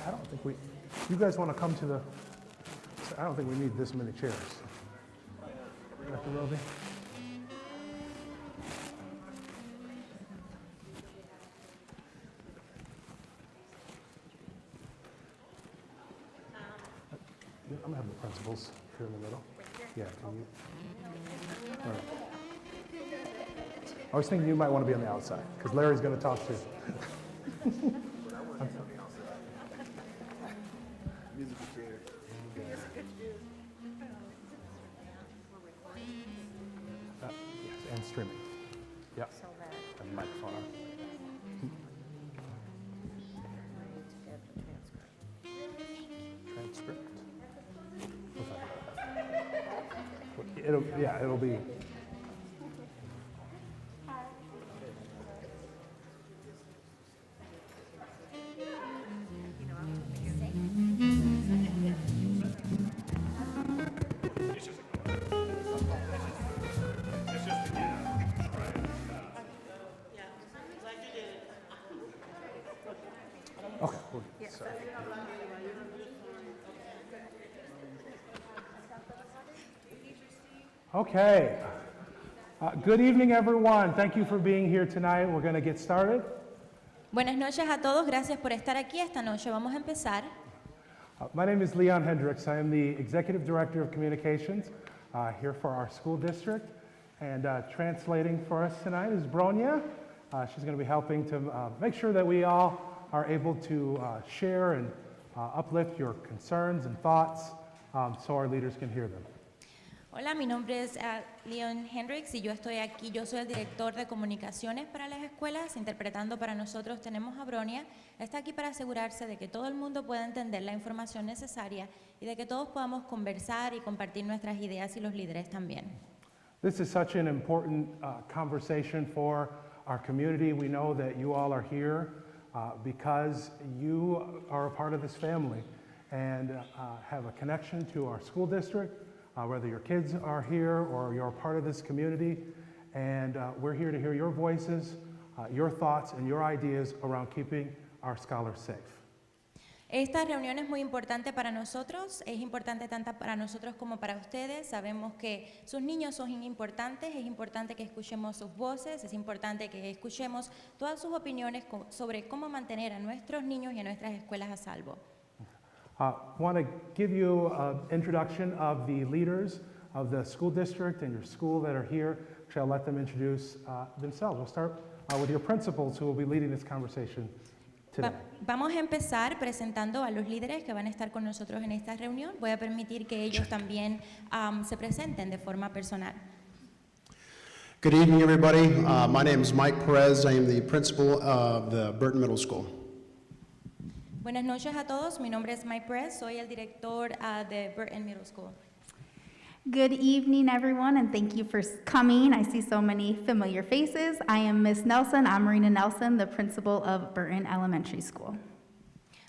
I don't think you guys want to come to I don't think we need this many chairs. Dr. Roby? I'm gonna have the principals here in the middle. Yeah, can you? All right. I was thinking you might want to be on the outside, because Larry's going to talk too. Musical chair. Yes, and streaming. Yep. And microphone on. Transcript. We'll talk about that. It'll be. Okay. Sorry. Okay. Good evening, everyone. Thank you for being here tonight. We're going to get started. Buenas noches a todos. Gracias por estar aquí esta noche. Vamos a empezar. My name is Leon Hendricks. I am the Executive Director of Communications here for our school district. And translating for us tonight is Bronya. She's going to be helping to make sure that we all are able to share and uplift your concerns and thoughts so our leaders can hear them. Hola, mi nombre es Leon Hendricks y yo estoy aquí. Yo soy el director de comunicaciones para las escuelas. Interpretando para nosotros tenemos a Bronya. Está aquí para asegurarse de que todo el mundo pueda entender la información necesaria y de que todos podamos conversar y compartir nuestras ideas y los líderes también. This is such an important conversation for our community. We know that you all are here because you are a part of this family and have a connection to our school district, whether your kids are here or you're a part of this community. And we're here to hear your voices, your thoughts, and your ideas around keeping our scholars safe. Esta reunión es muy importante para nosotros, es importante tanto para nosotros como para ustedes. Sabemos que sus niños son importantes, es importante que escuchemos sus voces, es importante que escuchemos todas sus opiniones sobre cómo mantener a nuestros niños y a nuestras escuelas a salvo. I want to give you an introduction of the leaders of the school district and your school that are here. I'll let them introduce themselves. We'll start with your principals who will be leading this conversation. Vamos a empezar presentando a los líderes que van a estar con nosotros en esta reunión. Voy a permitir que ellos también se presenten de forma personal. Good evening, everybody. My name is Mike Perez. I am the principal of the Burton Middle School. Buenas noches a todos. Mi nombre es Mike Perez. Soy el director de Burton Middle School. Good evening, everyone, and thank you for coming. I see so many familiar faces. I am Miss Nelson. I'm Marina Nelson, the principal of Burton Elementary School.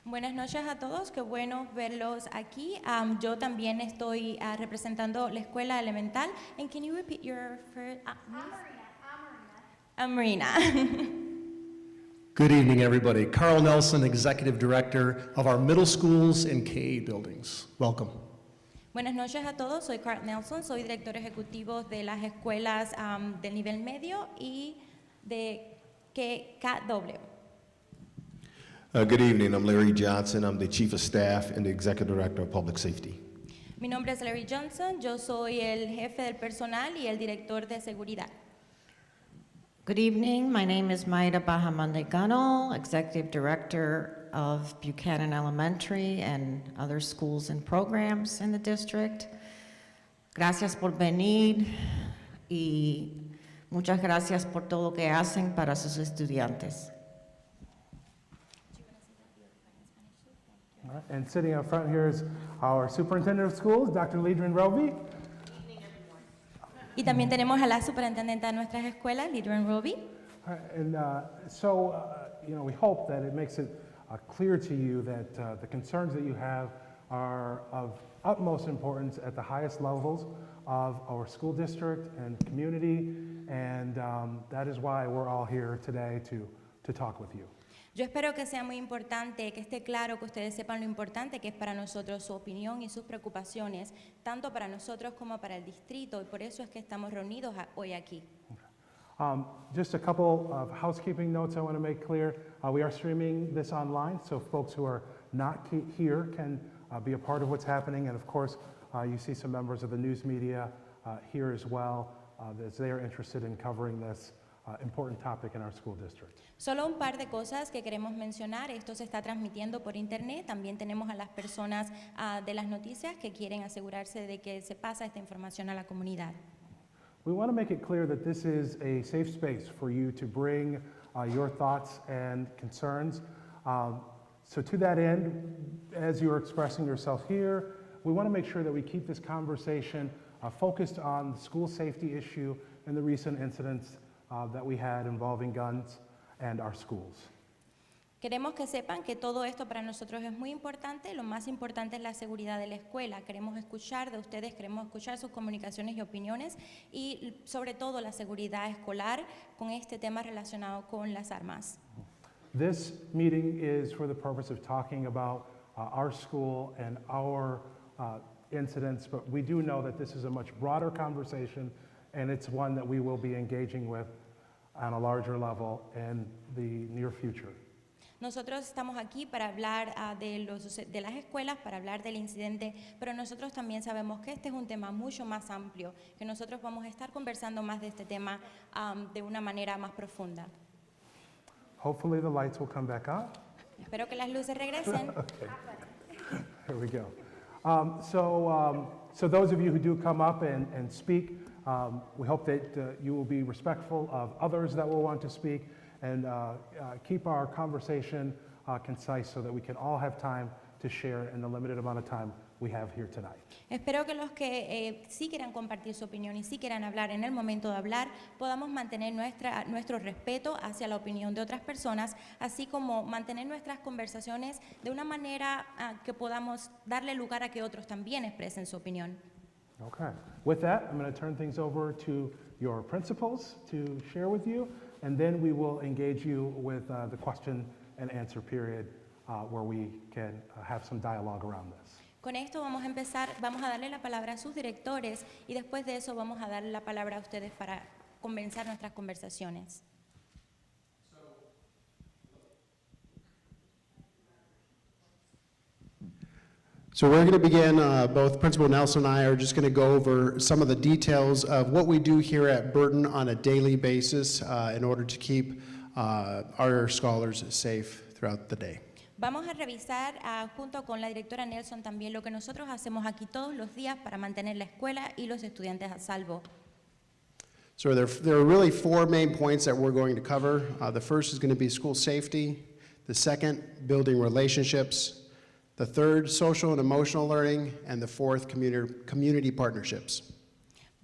Buenas noches a todos. Qué bueno verlos aquí. Yo también estoy representando la escuela elemental. And can you repeat your first name? I'm Marina. Good evening, everybody. Carl Nelson, Executive Director of our middle schools and KA buildings. Welcome. Buenas noches a todos, soy Carl Nelson, soy director ejecutivo de las escuelas del nivel medio y de KW. Good evening, I'm Larry Johnson. I'm the Chief of Staff and the Executive Director of Public Safety. Mi nombre es Larry Johnson, yo soy el jefe del personal y el director de seguridad. Good evening, my name is Maida Bahamandegano, Executive Director of Buchanan Elementary and other schools and programs in the district. Gracias por venir y muchas gracias por todo lo que hacen para sus estudiantes. All right. And sitting up front here is our Superintendent of Schools, Dr. Lidrin Roby. Y también tenemos a la superintendente de nuestras escuelas, Lidrin Roby. And we hope that it makes it clear to you that the concerns that you have are of utmost importance at the highest levels of our school district and community, and that is why we're all here today to talk with you. Yo espero que sea muy importante, que esté claro, que ustedes sepan lo importante que es para nosotros su opinión y sus preocupaciones, tanto para nosotros como para el distrito, y por eso es que estamos reunidos hoy aquí. Just a couple of housekeeping notes I want to make clear. We are streaming this online, so folks who are not here can be a part of what's happening. And of course, you see some members of the news media here as well, as they are interested in covering this important topic in our school district. Solo un par de cosas que queremos mencionar. Esto se está transmitiendo por internet. También tenemos a las personas de las noticias que quieren asegurarse de que se pasa esta información a la comunidad. We want to make it clear that this is a safe space for you to bring your thoughts and concerns. So to that end, as you're expressing yourself here, we want to make sure that we keep this conversation focused on the school safety issue and the recent incidents that we had involving guns and our schools. Queremos que sepan que todo esto para nosotros es muy importante. Lo más importante es la seguridad de la escuela. Queremos escuchar de ustedes, queremos escuchar sus comunicaciones y opiniones y sobre todo la seguridad escolar con este tema relacionado con las armas. This meeting is for the purpose of talking about our school and our incidents, but we do know that this is a much broader conversation, and it's one that we will be engaging with on a larger level in the near future. Nosotros estamos aquí para hablar de las escuelas, para hablar del incidente, pero nosotros también sabemos que este es un tema mucho más amplio, que nosotros vamos a estar conversando más de este tema de una manera más profunda. Hopefully the lights will come back on. Espero que las luces regresen. Here we go. So those of you who do come up and speak, we hope that you will be respectful of others that will want to speak and keep our conversation concise so that we can all have time to share in the limited amount of time we have here tonight. Espero que los que sí quieran compartir su opinión y sí quieran hablar en el momento de hablar, podamos mantener nuestro respeto hacia la opinión de otras personas, así como mantener nuestras conversaciones de una manera que podamos darle lugar a que otros también expresen su opinión. Okay. With that, I'm going to turn things over to your principals to share with you, and then we will engage you with the question and answer period where we can have some dialogue around this. Con esto vamos a empezar, vamos a darle la palabra a sus directores y después de eso vamos a darle la palabra a ustedes para comenzar nuestras conversaciones. So we're going to begin, both Principal Nelson and I are just going to go over some of the details of what we do here at Burton on a daily basis in order to keep our scholars safe throughout the day. Vamos a revisar junto con la directora Nelson también lo que nosotros hacemos aquí todos los días para mantener la escuela y los estudiantes a salvo. So there are really four main points that we're going to cover. The first is going to be school safety. The second, building relationships. The third, social and emotional learning. And the fourth, community partnerships.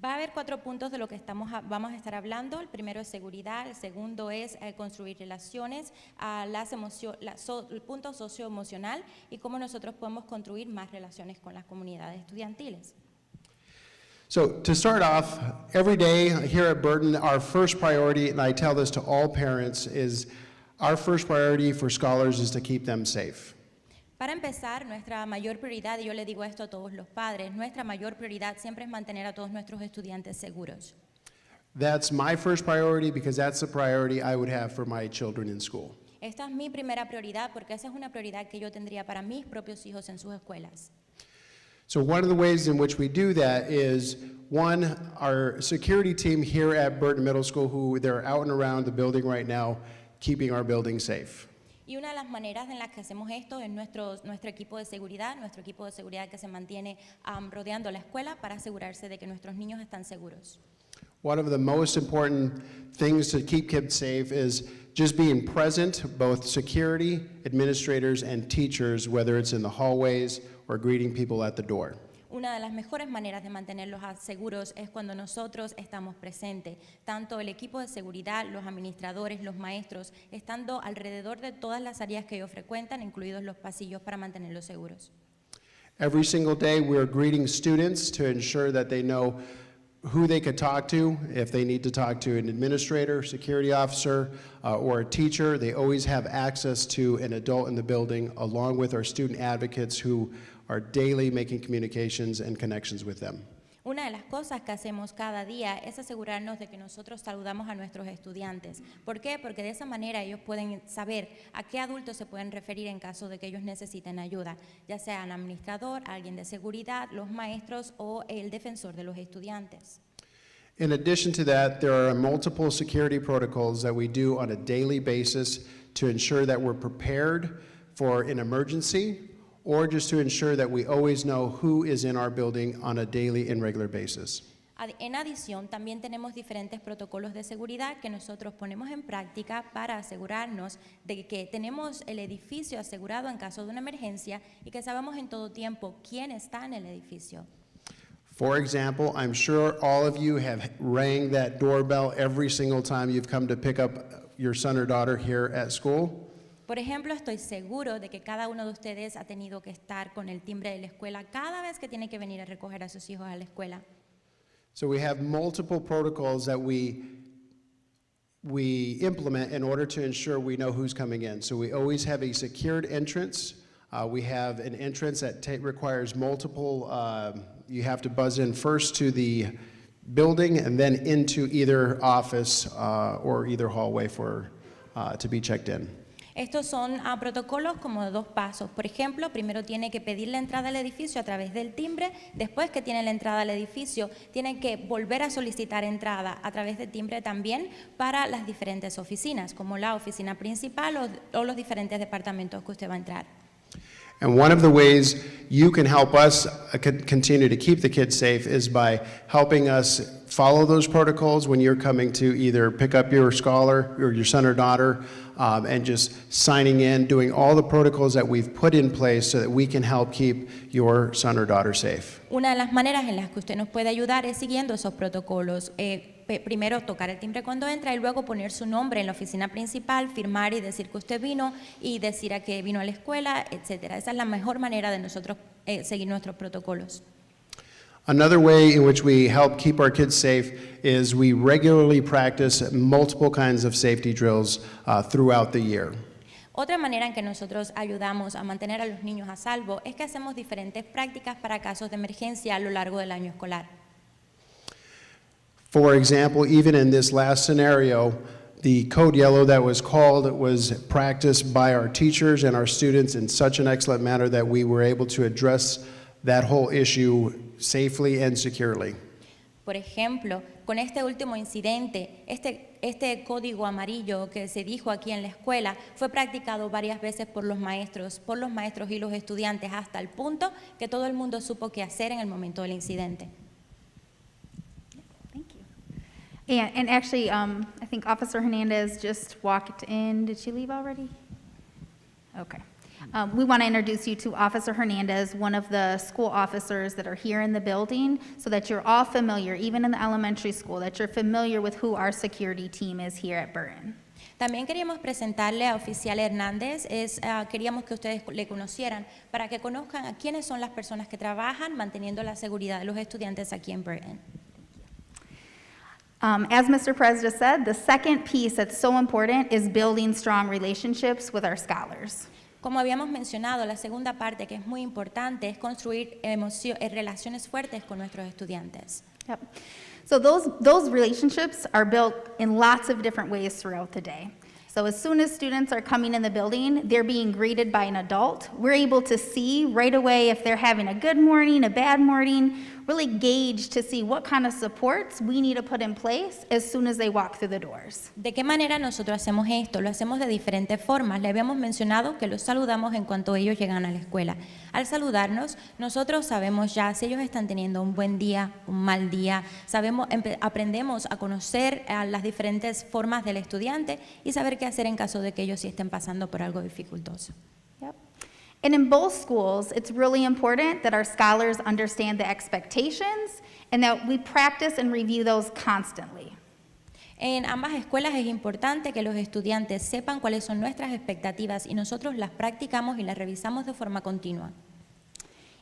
Va a haber 4 puntos de lo que vamos a estar hablando. El primero es seguridad, el segundo es construir relaciones, el punto socioemocional y cómo nosotros podemos construir más relaciones con las comunidades estudiantiles. So to start off, every day here at Burton, our first priority, and I tell this to all parents, is our first priority for scholars is to keep them safe. Para empezar, nuestra mayor prioridad, y yo le digo esto a todos los padres, nuestra mayor prioridad siempre es mantener a todos nuestros estudiantes seguros. That's my first priority because that's the priority I would have for my children in school. Esta es mi primera prioridad porque esa es una prioridad que yo tendría para mis propios hijos en sus escuelas. So one of the ways in which we do that is, one, our security team here at Burton Middle School, who they're out and around the building right now, keeping our building safe. Y una de las maneras en las que hacemos esto es nuestro equipo de seguridad que se mantiene rodeando la escuela para asegurarse de que nuestros niños están seguros. One of the most important things to keep kids safe is just being present, both security, administrators, and teachers, whether it's in the hallways or greeting people at the door. Una de las mejores maneras de mantenerlos seguros es cuando nosotros estamos presentes, tanto el equipo de seguridad, los administradores, los maestros, estando alrededor de todas las áreas que ellos frecuentan, incluidos los pasillos, para mantenerlos seguros. Every single day we're greeting students to ensure that they know who they could talk to if they need to talk to an administrator, security officer, or a teacher. They always have access to an adult in the building, along with our student advocates who are daily making communications and connections with them. Una de las cosas que hacemos cada día es asegurarnos de que nosotros saludamos a nuestros estudiantes. ¿Por qué? Porque de esa manera ellos pueden saber a qué adultos se pueden referir en caso de que ellos necesiten ayuda, ya sea un administrador, alguien de seguridad, los maestros o el defensor de los estudiantes. In addition to that, there are multiple security protocols that we do on a daily basis to ensure that we're prepared for an emergency, or just to ensure that we always know who is in our building on a daily and regular basis. En adición, también tenemos diferentes protocolos de seguridad que nosotros ponemos en práctica para asegurarnos de que tenemos el edificio asegurado en caso de una emergencia y que sabemos en todo tiempo quién está en el edificio. For example, I'm sure all of you have rang that doorbell every single time you've come to pick up your son or daughter here at school. Por ejemplo, estoy seguro de que cada uno de ustedes ha tenido que estar con el timbre de la escuela cada vez que tiene que venir a recoger a sus hijos a la escuela. So we have multiple protocols that we implement in order to ensure we know who's coming in. So we always have a secured entrance. We have an entrance that requires multiple, you have to buzz in first to the building and then into either office or either hallway to be checked in. Estos son protocolos como de 2 pasos. Por ejemplo, primero tiene que pedir la entrada al edificio a través del timbre. Después que tiene la entrada al edificio, tiene que volver a solicitar entrada a través del timbre también para las diferentes oficinas, como la oficina principal o los diferentes departamentos que usted va a entrar. And one of the ways you can help us continue to keep the kids safe is by helping us follow those protocols when you're coming to either pick up your scholar or your son or daughter, and just signing in, doing all the protocols that we've put in place so that we can help keep your son or daughter safe. Una de las maneras en las que usted nos puede ayudar es siguiendo esos protocolos. Primero tocar el timbre cuando entra y luego poner su nombre en la oficina principal, firmar y decir que usted vino y decir a qué vino a la escuela, etc. Esa es la mejor manera de nosotros seguir nuestros protocolos. Another way in which we help keep our kids safe is we regularly practice multiple kinds of safety drills throughout the year. Otra manera en que nosotros ayudamos a mantener a los niños a salvo es que hacemos diferentes prácticas para casos de emergencia a lo largo del año escolar. For example, even in this last scenario, the code yellow that was called was practiced by our teachers and our students in such an excellent manner that we were able to address that whole issue safely and securely. Por ejemplo, con este último incidente, este código amarillo que se dijo aquí en la escuela fue practicado varias veces por los maestros y los estudiantes hasta el punto que todo el mundo supo qué hacer en el momento del incidente. And actually, I think Officer Hernandez just walked in. Did she leave already? Okay. We want to introduce you to Officer Hernandez, one of the school officers that are here in the building, so that you're all familiar, even in the elementary school, that you're familiar with who our security team is here at Burton. También queríamos presentarle a Oficial Hernández, queríamos que ustedes le conocieran para que conozcan a quiénes son las personas que trabajan manteniendo la seguridad de los estudiantes aquí en Burton. As Mr. President said, the second piece that's so important is building strong relationships with our scholars. Como habíamos mencionado, la segunda parte que es muy importante es construir relaciones fuertes con nuestros estudiantes. Yep. So those relationships are built in lots of different ways throughout the day. So as soon as students are coming in the building, they're being greeted by an adult. We're able to see right away if they're having a good morning, a bad morning, really gauge to see what kind of supports we need to put in place as soon as they walk through the doors. ¿De qué manera nosotros hacemos esto? Lo hacemos de diferentes formas. Le habíamos mencionado que los saludamos en cuanto ellos llegan a la escuela. Al saludarnos, nosotros sabemos ya si ellos están teniendo un buen día, un mal día. Aprendemos a conocer a las diferentes formas del estudiante y saber qué hacer en caso de que ellos sí estén pasando por algo dificultoso. Yep. And in both schools, it's really important that our scholars understand the expectations and that we practice and review those constantly. En ambas escuelas es importante que los estudiantes sepan cuáles son nuestras expectativas y nosotros las practicamos y las revisamos de forma continua.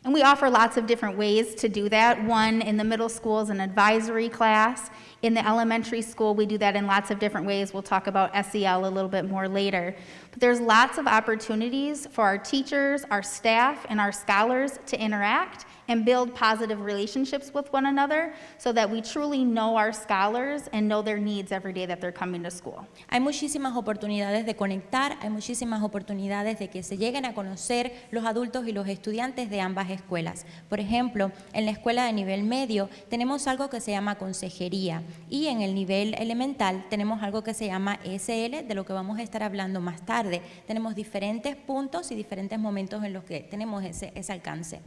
And we offer lots of different ways to do that. One, in the middle school is an advisory class. In the elementary school, we do that in lots of different ways. We'll talk about SEL a little bit more later. But there's lots of opportunities for our teachers, our staff, and our scholars to interact and build positive relationships with one another so that we truly know our scholars and know their needs every day that they're coming to school. Hay muchísimas oportunidades de conectar, hay muchísimas oportunidades de que se lleguen a conocer los adultos y los estudiantes de ambas escuelas. Por ejemplo, en la escuela de nivel medio tenemos algo que se llama consejería y en el nivel elemental tenemos algo que se llama SL, de lo que vamos a estar hablando más tarde. Tenemos diferentes puntos y diferentes momentos en los que tenemos ese alcance.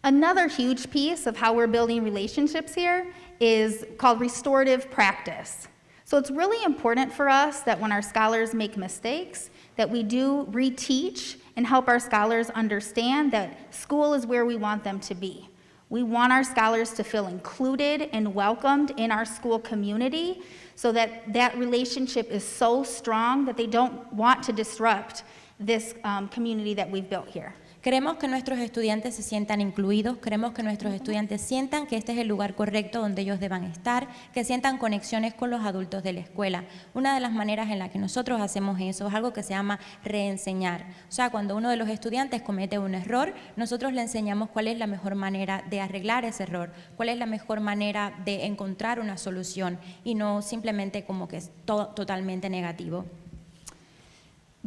Another huge piece of how we're building relationships here is called restorative practice. So it's really important for us that when our scholars make mistakes, that we do reteach and help our scholars understand that school is where we want them to be. We want our scholars to feel included and welcomed in our school community so that that relationship is so strong that they don't want to disrupt this community that we've built here. Queremos que nuestros estudiantes se sientan incluidos, queremos que nuestros estudiantes sientan que este es el lugar correcto donde ellos deban estar, que sientan conexiones con los adultos de la escuela. Una de las maneras en la que nosotros hacemos eso es algo que se llama reenseñar. O sea, cuando uno de los estudiantes comete un error, nosotros le enseñamos cuál es la mejor manera de arreglar ese error, cuál es la mejor manera de encontrar una solución y no simplemente como que es todo totalmente negativo.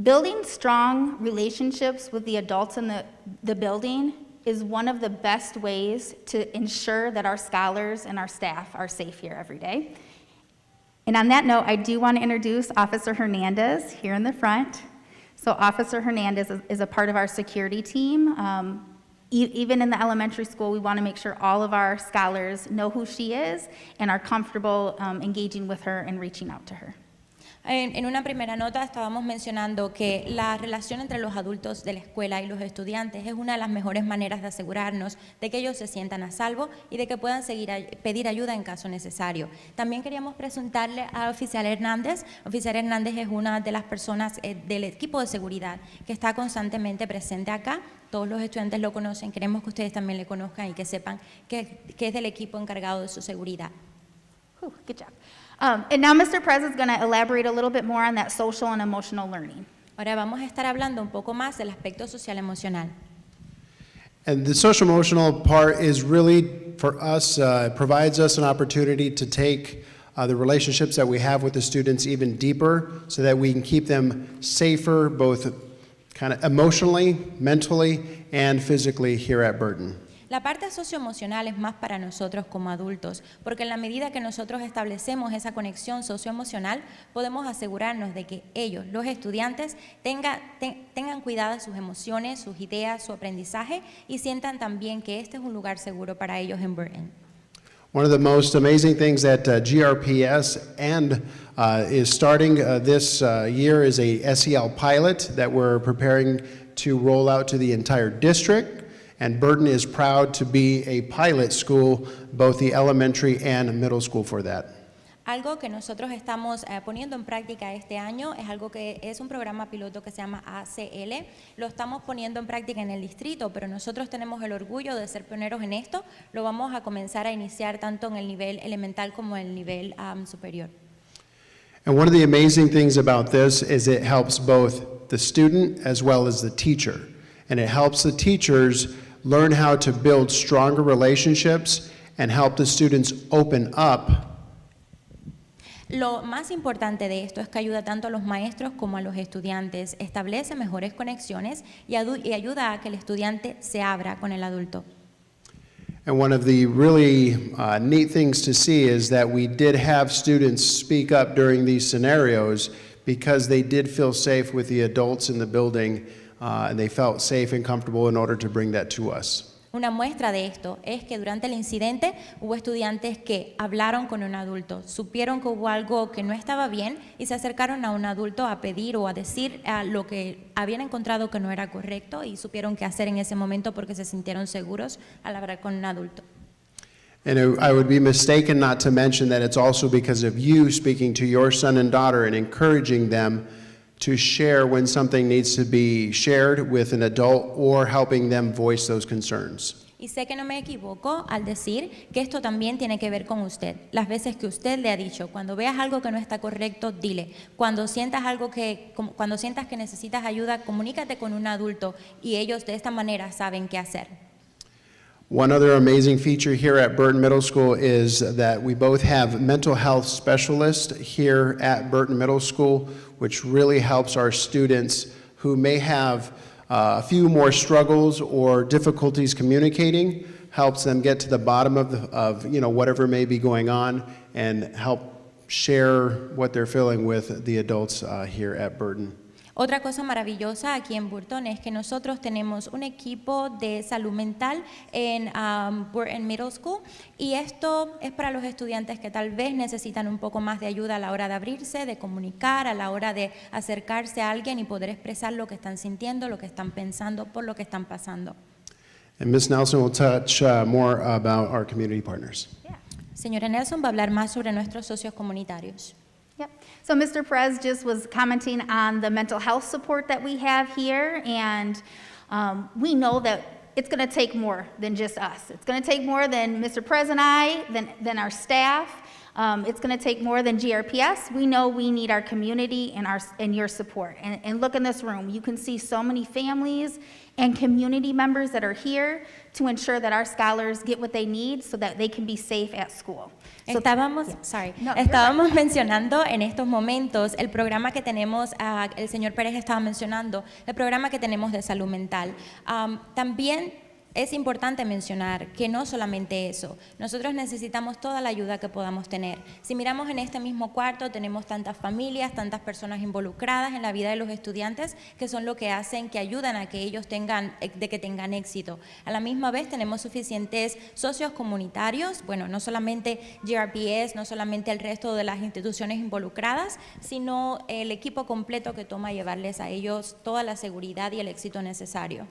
Building strong relationships with the adults in the building is one of the best ways to ensure that our scholars and our staff are safe here every day. And on that note, I do want to introduce Officer Hernandez here in the front. So Officer Hernandez is a part of our security team. Even in the elementary school, we want to make sure all of our scholars know who she is and are comfortable engaging with her and reaching out to her. En una primera nota estábamos mencionando que la relación entre los adultos de la escuela y los estudiantes es una de las mejores maneras de asegurarnos de que ellos se sientan a salvo y de que puedan pedir ayuda en caso necesario. También queríamos presentarle al oficial Hernández. Oficial Hernández es una de las personas del equipo de seguridad que está constantemente presente acá. Todos los estudiantes lo conocen, queremos que ustedes también le conozcan y que sepan que es del equipo encargado de su seguridad. Good job. And now Mr. Perez is going to elaborate a little bit more on that social and emotional learning. Ahora vamos a estar hablando un poco más del aspecto social emocional. And the social emotional part is really, for us, provides us an opportunity to take the relationships that we have with the students even deeper so that we can keep them safer, both kind of emotionally, mentally, and physically here at Burton. La parte socioemocional es más para nosotros como adultos, porque en la medida que nosotros establecemos esa conexión socioemocional, podemos asegurarnos de que ellos, los estudiantes, tengan cuidadas sus emociones, sus ideas, su aprendizaje y sientan también que este es un lugar seguro para ellos en Burton. One of the most amazing things that GRPS is starting this year is a SEL pilot that we're preparing to roll out to the entire district. And Burton is proud to be a pilot school, both the elementary and middle school for that. Algo que nosotros estamos poniendo en práctica este año es algo que es un programa piloto que se llama ACL. Lo estamos poniendo en práctica en el distrito, pero nosotros tenemos el orgullo de ser pioneros en esto. Lo vamos a comenzar a iniciar tanto en el nivel elemental como en el nivel superior. And one of the amazing things about this is it helps both the student as well as the teacher. And it helps the teachers learn how to build stronger relationships and help the students open up. Lo más importante de esto es que ayuda tanto a los maestros como a los estudiantes, establece mejores conexiones y ayuda a que el estudiante se abra con el adulto. And one of the really neat things to see is that we did have students speak up during these scenarios because they did feel safe with the adults in the building. And they felt safe and comfortable in order to bring that to us. Una muestra de esto es que durante el incidente hubo estudiantes que hablaron con un adulto, supieron que hubo algo que no estaba bien y se acercaron a un adulto a pedir o a decir lo que habían encontrado que no era correcto y supieron qué hacer en ese momento porque se sintieron seguros al hablar con un adulto. And I would be mistaken not to mention that it's also because of you speaking to your son and daughter and encouraging them to share when something needs to be shared with an adult or helping them voice those concerns. Y sé que no me equivoco al decir que esto también tiene que ver con usted. Las veces que usted le ha dicho, cuando veas algo que no está correcto, dile. Cuando sientas que necesitas ayuda, comunícate con un adulto y ellos de esta manera saben qué hacer. One other amazing feature here at Burton Middle School is that we both have mental health specialists here at Burton Middle School, which really helps our students who may have a few more struggles or difficulties communicating, helps them get to the bottom of whatever may be going on and help share what they're feeling with the adults here at Burton. Otra cosa maravillosa aquí en Burton es que nosotros tenemos un equipo de salud mental en Burton Middle School y esto es para los estudiantes que tal vez necesitan un poco más de ayuda a la hora de abrirse, de comunicar, a la hora de acercarse a alguien y poder expresar lo que están sintiendo, lo que están pensando, por lo que están pasando. And Ms. Nelson will touch more about our community partners. Señora Nelson va a hablar más sobre nuestros socios comunitarios. Yep. So Mr. Perez just was commenting on the mental health support that we have here, and we know that it's going to take more than just us. It's going to take more than Mr. Perez and I, than our staff. It's going to take more than GRPS. We know we need our community and your support. And look in this room. You can see so many families and community members that are here to ensure that our scholars get what they need so that they can be safe at school. So, Estábamos mencionando en estos momentos el programa que tenemos, el señor Pérez estaba mencionando, el programa que tenemos de salud mental. También es importante mencionar que no solamente eso, nosotros necesitamos toda la ayuda que podamos tener. Si miramos en este mismo cuarto, tenemos tantas familias, tantas personas involucradas en la vida de los estudiantes que son lo que hacen, que ayudan a que ellos tengan éxito. A la misma vez tenemos suficientes socios comunitarios, bueno, no solamente GRPS, no solamente el resto de las instituciones involucradas, sino el equipo completo que toma llevarles a ellos toda la seguridad y el éxito necesario.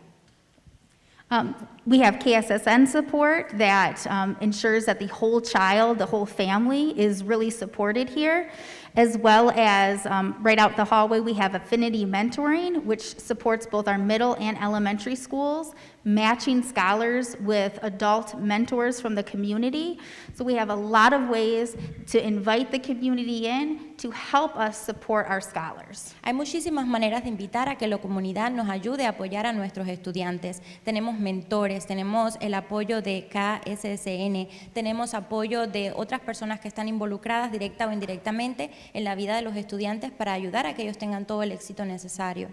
We have KSSN support that ensures that the whole child, the whole family is really supported here, as well as right out the hallway we have Affinity Mentoring, which supports both our middle and elementary schools, matching scholars with adult mentors from the community. So we have a lot of ways to invite the community in to help us support our scholars. Hay muchísimas maneras de invitar a que la comunidad nos ayude a apoyar a nuestros estudiantes. Tenemos mentores, tenemos el apoyo de KSSN, tenemos apoyo de otras personas que están involucradas directa o indirectamente en la vida de los estudiantes para ayudar a que ellos tengan todo el éxito necesario.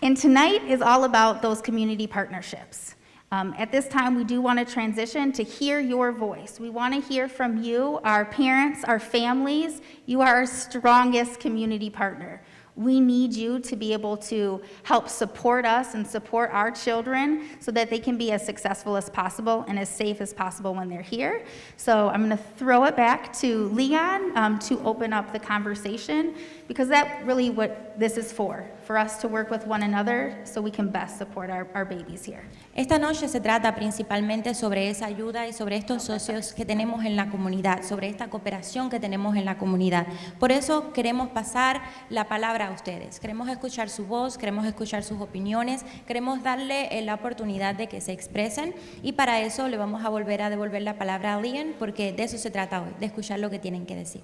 And tonight is all about those community partnerships. At this time, we do want to transition to hear your voice. We want to hear from you, our parents, our families. You are our strongest community partner. We need you to be able to help support us and support our children so that they can be as successful as possible and as safe as possible when they're here. So I'm going to throw it back to Leon to open up the conversation, because that's really what this is for us to work with one another so we can best support our babies here. Esta noche se trata principalmente sobre esa ayuda y sobre estos socios que tenemos en la comunidad, sobre esta cooperación que tenemos en la comunidad. Por eso queremos pasar la palabra a ustedes. Queremos escuchar su voz, queremos escuchar sus opiniones, queremos darle la oportunidad de que se expresen, y para eso le vamos a volver a devolver la palabra a Leon, porque de eso se trata hoy, de escuchar lo que tienen que decir.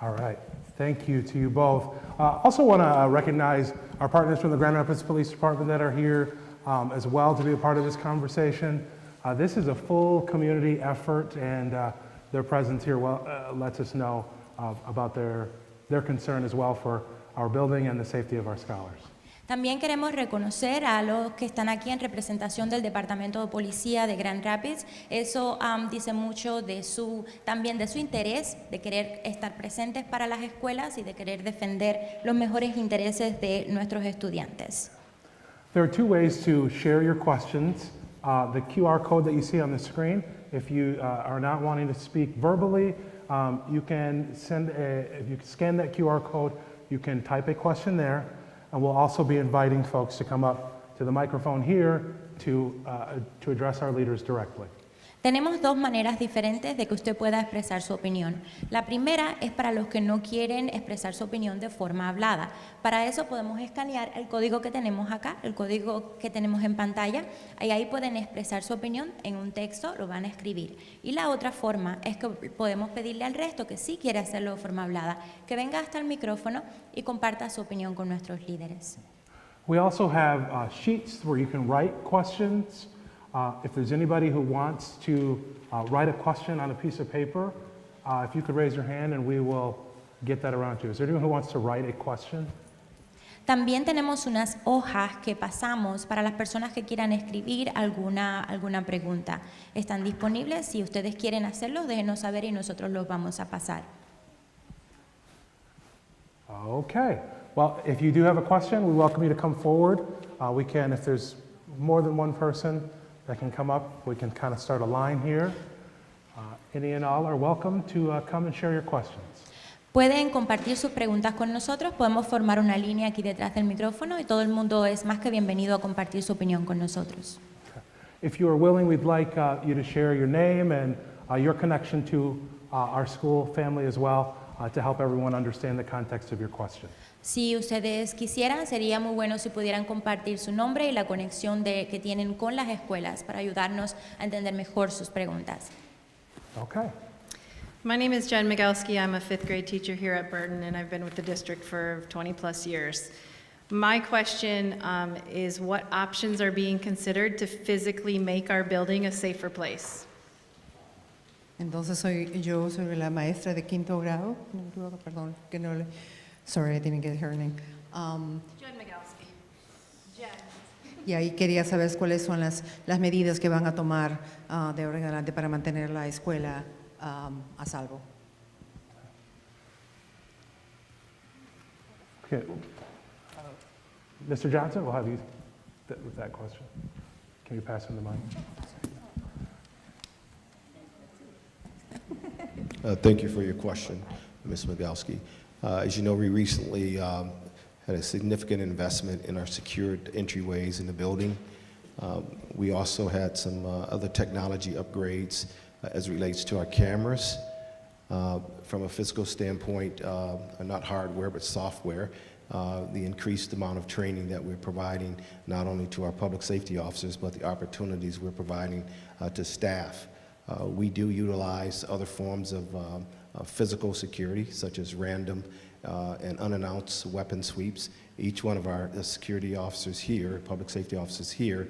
All right. Thank you to you both. Also want to recognize our partners from the Grand Rapids Police Department that are here as well to be a part of this conversation. This is a full community effort, and their presence here lets us know about their concern as well for our building and the safety of our scholars. También queremos reconocer a los que están aquí en representación del Departamento de Policía de Grand Rapids. Eso dice mucho también de su interés de querer estar presentes para las escuelas y de querer defender los mejores intereses de nuestros estudiantes. There are two ways to share your questions. The QR code that you see on the screen, if you are not wanting to speak verbally, you can if you scan that QR code, you can type a question there. And we'll also be inviting folks to come up to the microphone here to address our leaders directly. Tenemos dos maneras diferentes de que usted pueda expresar su opinión. La primera es para los que no quieren expresar su opinión de forma hablada. Para eso podemos escanear el código que tenemos acá, el código que tenemos en pantalla, y ahí pueden expresar su opinión en un texto, lo van a escribir. Y la otra forma es que podemos pedirle al resto que sí quiere hacerlo de forma hablada, que venga hasta el micrófono y comparta su opinión con nuestros líderes. We also have sheets where you can write questions. If there's anybody who wants to write a question on a piece of paper, if you could raise your hand and we will get that around to you. Is there anyone who wants to write a question? También tenemos unas hojas que pasamos para las personas que quieran escribir alguna pregunta. Están disponibles, si ustedes quieren hacerlo, déjenos saber y nosotros los vamos a pasar. Okay. Well, if you do have a question, we welcome you to come forward. We can, if there's more than one person that can come up, we can kind of start a line here. Any and all are welcome to come and share your questions. Pueden compartir sus preguntas con nosotros, podemos formar una línea aquí detrás del micrófono y todo el mundo es más que bienvenido a compartir su opinión con nosotros. If you are willing, we'd like you to share your name and your connection to our school family as well to help everyone understand the context of your question. Si ustedes quisieran, sería muy bueno si pudieran compartir su nombre y la conexión que tienen con las escuelas para ayudarnos a entender mejor sus preguntas. Okay. My name is Jen Migalski. I'm a fifth grade teacher here at Burton, and I've been with the district for 20 plus years. My question is what options are being considered to physically make our building a safer place? Entonces yo soy la maestra de quinto grado. Perdón, que no le. Sorry, I didn't get her name. Jen Migalski. Jen. Y ahí quería saber cuáles son las medidas que van a tomar de ahora en adelante para mantener la escuela a salvo. Okay. Mr. Johnson, we'll have you with that question. Can you pass him the mic? Thank you for your question, Ms. Migalski. As you know, we recently had a significant investment in our secured entryways in the building. We also had some other technology upgrades as it relates to our cameras. From a physical standpoint, not hardware, but software, the increased amount of training that we're providing not only to our public safety officers, but the opportunities we're providing to staff. We do utilize other forms of physical security, such as random and unannounced weapon sweeps. Each one of our security officers here, public safety officers here,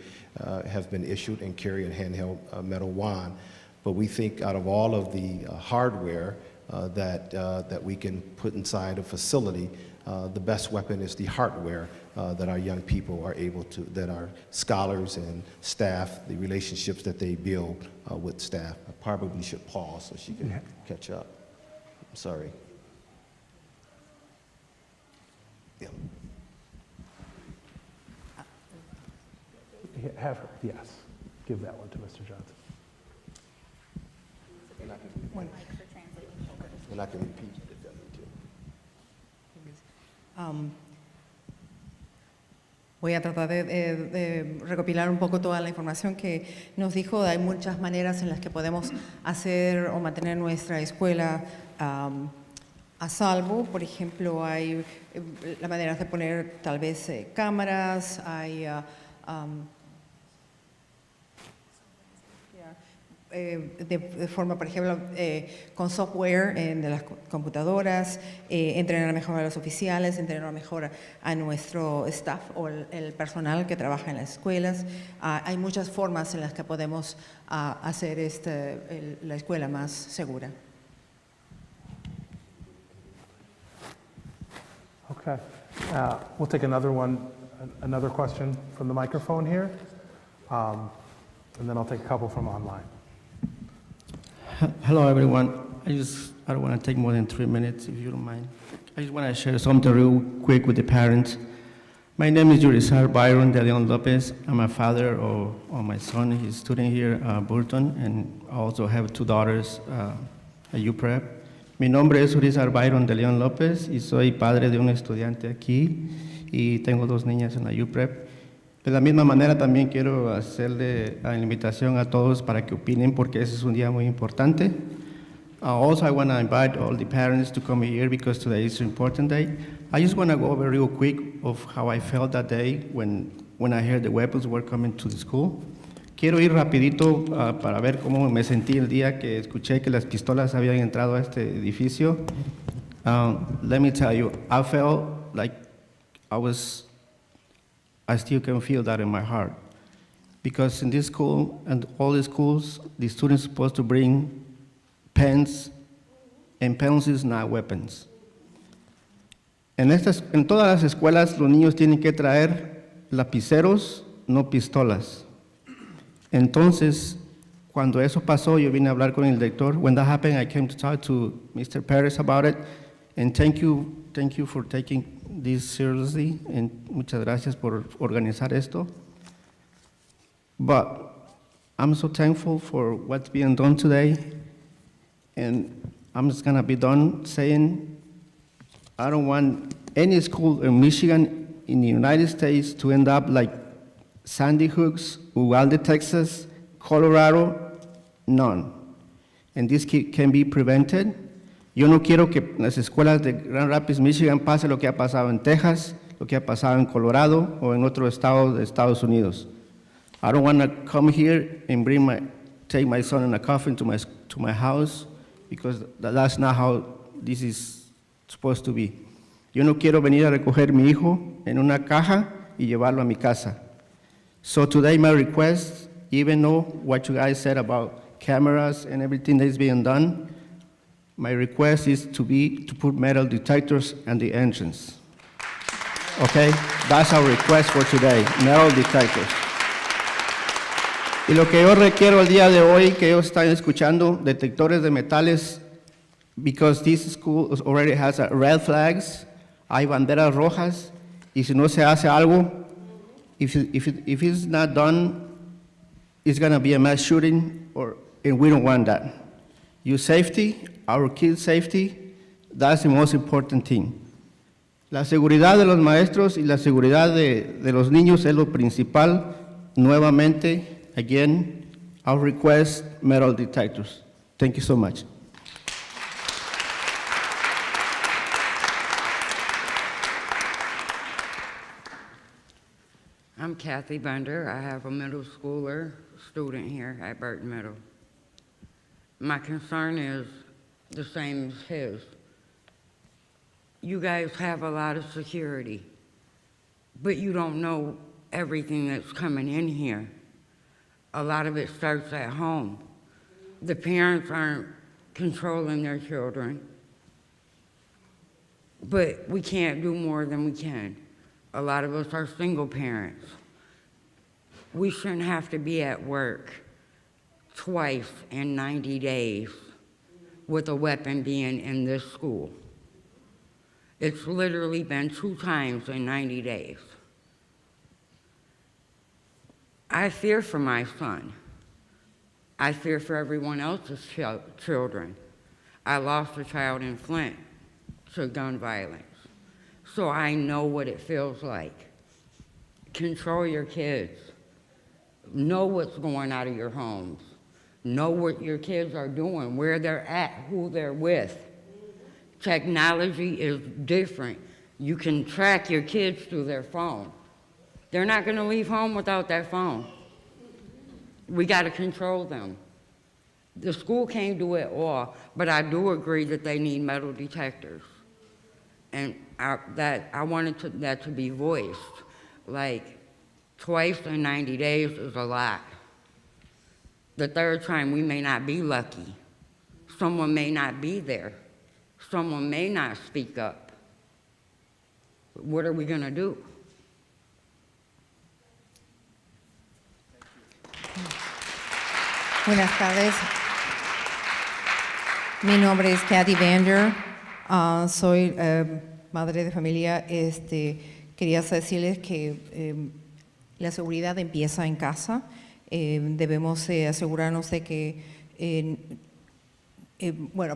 have been issued and carry a handheld metal wand. But we think out of all of the hardware that we can put inside a facility, the best weapon is the hardware that our young people are able to, that our scholars and staff, the relationships that they build with staff. I probably should pause so she can catch up. I'm sorry. Yeah. Have her, yes. Give that one to Mr. Johnson. And I can repeat it if I need to. Voy a tratar de recopilar un poco toda la información que nos dijo. Hay muchas maneras en las que podemos hacer o mantener nuestra escuela a salvo. Por ejemplo, hay la manera de poner tal vez cámaras, hay de forma, por ejemplo, con software de las computadoras, entrenar mejor a los oficiales, entrenar mejor a nuestro staff o el personal que trabaja en las escuelas. Hay muchas formas en las que podemos hacer la escuela más segura. Okay. We'll take another question from the microphone here, and then I'll take a couple from online. Hello, everyone. I don't want to take more than 3 minutes, if you don't mind. I just want to share something real quick with the parents. My name is Yurizar Byron de Leon Lopez. I'm a father of my son. He's a student here at Burton, and I also have 2 daughters at UPrep. Mi nombre es Yurizar Byron de Leon López y soy padre de un estudiante aquí y tengo 2 niñas en la UPrep. De la misma manera también quiero hacerle la invitación a todos para que opinen porque ese es un día muy importante. Also, I want to invite all the parents to come here because today is an important day. I just want to go over real quick of how I felt that day when I heard the weapons were coming to the school. Quiero ir rapidito para ver cómo me sentí el día que escuché que las pistolas habían entrado a este edificio. Let me tell you, I felt like I still can feel that in my heart. Because in this school and all the schools, the students are supposed to bring pens and pencils, not weapons. En todas las escuelas los niños tienen que traer lapiceros, no pistolas. Entonces, cuando eso pasó, yo vine a hablar con el director. When that happened, I came to talk to Mr. Perez about it. And thank you for taking this seriously. And muchas gracias por organizar esto. But I'm so thankful for what's being done today. And I'm just gonna be done saying, I don't want any school in Michigan, in the United States, to end up like Sandy Hooks, Uvalde, Texas, Colorado, none. And this can be prevented. Yo no quiero que en las escuelas de Grand Rapids, Michigan, pase lo que ha pasado en Texas, lo que ha pasado en Colorado o en otro estado de Estados Unidos. I don't want to come here and take my son in a coffin to my house, because that's not how this is supposed to be. Yo no quiero venir a recoger mi hijo en una caja y llevarlo a mi casa. So today my request, even though what you guys said about cameras and everything that is being done, my request is to put metal detectors at the entrance. Okay? That's our request for today, metal detectors. Y lo que yo requiero el día de hoy, que ellos están escuchando, detectores de metales, because this school already has red flags, hay banderas rojas, y si no se hace algo, if it's not done, it's going to be a mass shooting, and we don't want that. Your safety, our kids' safety, that's the most important thing. La seguridad de los maestros y la seguridad de los niños es lo principal. Nuevamente, again, our request metal detectors. Thank you so much. I'm Kathy Bender. I have a middle schooler student here at Burton Middle. My concern is the same as his. You guys have a lot of security, but you don't know everything that's coming in here. A lot of it starts at home. The parents aren't controlling their children, but we can't do more than we can. A lot of us are single parents. We shouldn't have to be at work twice in 90 days with a weapon being in this school. It's literally been 2 times in 90 days. I fear for my son. I fear for everyone else's children. I lost a child in Flint to gun violence. So I know what it feels like. Control your kids. Know what's going out of your homes. Know what your kids are doing, where they're at, who they're with. Technology is different. You can track your kids through their phone. They're not going to leave home without that phone. We got to control them. The school can't do it all, but I do agree that they need metal detectors. And I wanted that to be voiced. Like, twice in 90 days is a lot. The third time, we may not be lucky. Someone may not be there. Someone may not speak up. What are we going to do? Buenas tardes. Mi nombre es Kathy Vander. Soy madre de familia. Quería decirles que la seguridad empieza en casa. Debemos asegurarnos de que,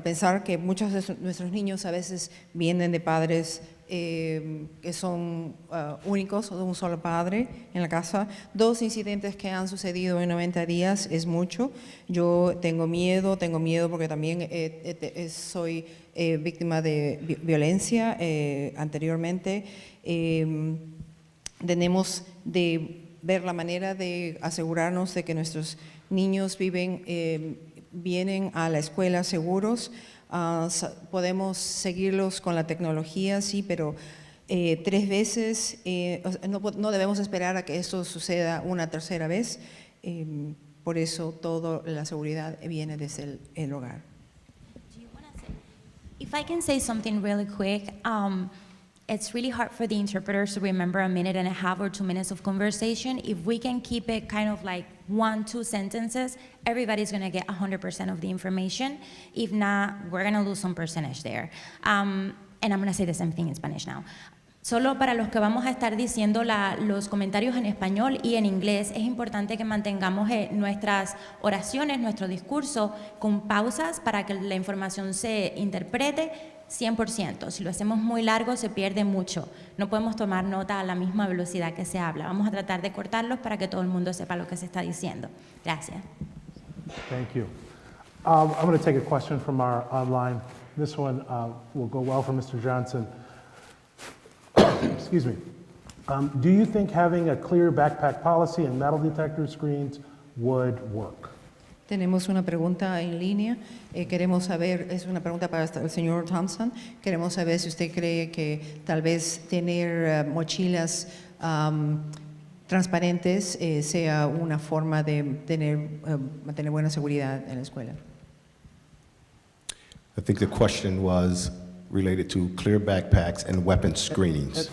pensar que muchos de nuestros niños a veces vienen de padres que son únicos, de un solo padre en la casa. 2 incidentes que han sucedido en 90 días es mucho. Yo tengo miedo porque también soy víctima de violencia anteriormente. Tenemos de ver la manera de asegurarnos de que nuestros niños vienen a la escuela seguros. Podemos seguirlos con la tecnología, sí, pero 3 veces, no debemos esperar a que esto suceda una tercera vez. Por eso toda la seguridad viene desde el hogar. If I can say something really quick, it's really hard for the interpreters to remember a minute and a half or 2 minutes of conversation. If we can keep it kind of like 1-2 sentences, everybody's gonna get 100% of the information. If not, we're gonna lose some percentage there. And I'm gonna say the same thing in Spanish now. Solo para los que vamos a estar diciendo los comentarios en español y en inglés, es importante que mantengamos nuestras oraciones, nuestro discurso con pausas para que la información se interprete 100%. Si lo hacemos muy largo, se pierde mucho. No podemos tomar nota a la misma velocidad que se habla. Vamos a tratar de cortarlos para que todo el mundo sepa lo que se está diciendo. Gracias. Thank you. I'm going to take a question from our online. This one will go well for Mr. Johnson. Excuse me. Do you think having a clear backpack policy and metal detector screens would work? Tenemos una pregunta en línea. Queremos saber, es una pregunta para el señor Thompson. Queremos saber si usted cree que tal vez tener mochilas transparentes sea una forma de mantener buena seguridad en la escuela. I think the question was related to clear backpacks and weapon screenings.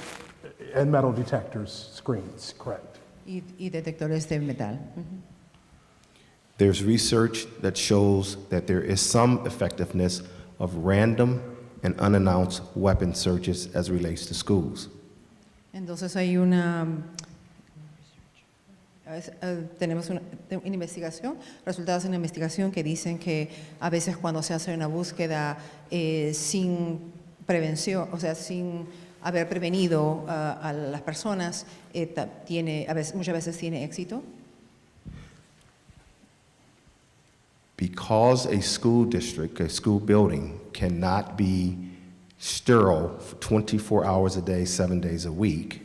And metal detectors screens, correct. Y detectores de metal. There's research that shows that there is some effectiveness of random and unannounced weapon searches as relates to schools. Entonces tenemos una investigación, resultados de una investigación que dicen que a veces cuando se hace una búsqueda sin prevención, o sea, sin haber prevenido a las personas, muchas veces tiene éxito. Because a school district, a school building, cannot be sterile for 24 hours a day, 7 days a week,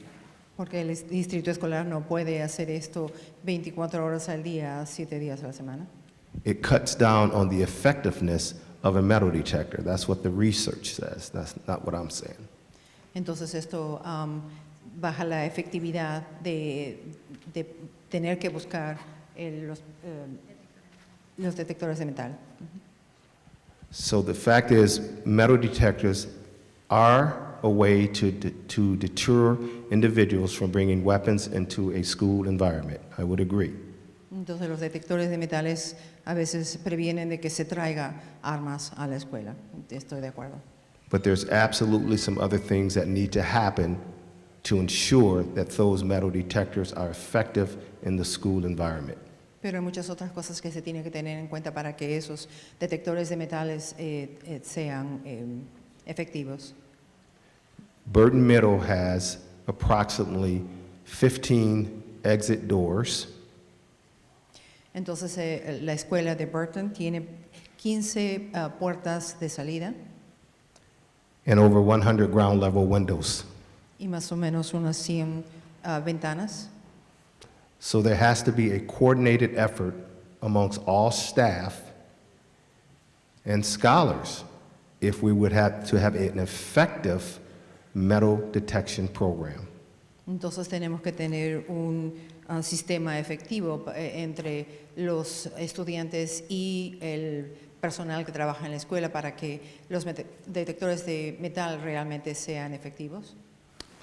Porque el distrito escolar no puede hacer esto 24 horas al día, 7 días a la semana. it cuts down on the effectiveness of a metal detector. That's what the research says. That's not what I'm saying. Entonces esto baja la efectividad de tener que buscar los detectores de metal. So the fact is, metal detectors are a way to deter individuals from bringing weapons into a school environment. I would agree. Entonces los detectores de metales a veces previenen de que se traiga armas a la escuela. Estoy de acuerdo. But there's absolutely some other things that need to happen to ensure that those metal detectors are effective in the school environment. Pero hay muchas otras cosas que se tienen que tener en cuenta para que esos detectores de metales sean efectivos. Burton Middle has approximately 15 exit doors, Entonces la escuela de Burton tiene 15 puertas de salida and over 100 ground level windows. y más o menos unas 100 ventanas. So there has to be a coordinated effort amongst all staff and scholars if we would have to have an effective metal detection program. Entonces tenemos que tener un sistema efectivo entre los estudiantes y el personal que trabaja en la escuela para que los detectores de metal realmente sean efectivos.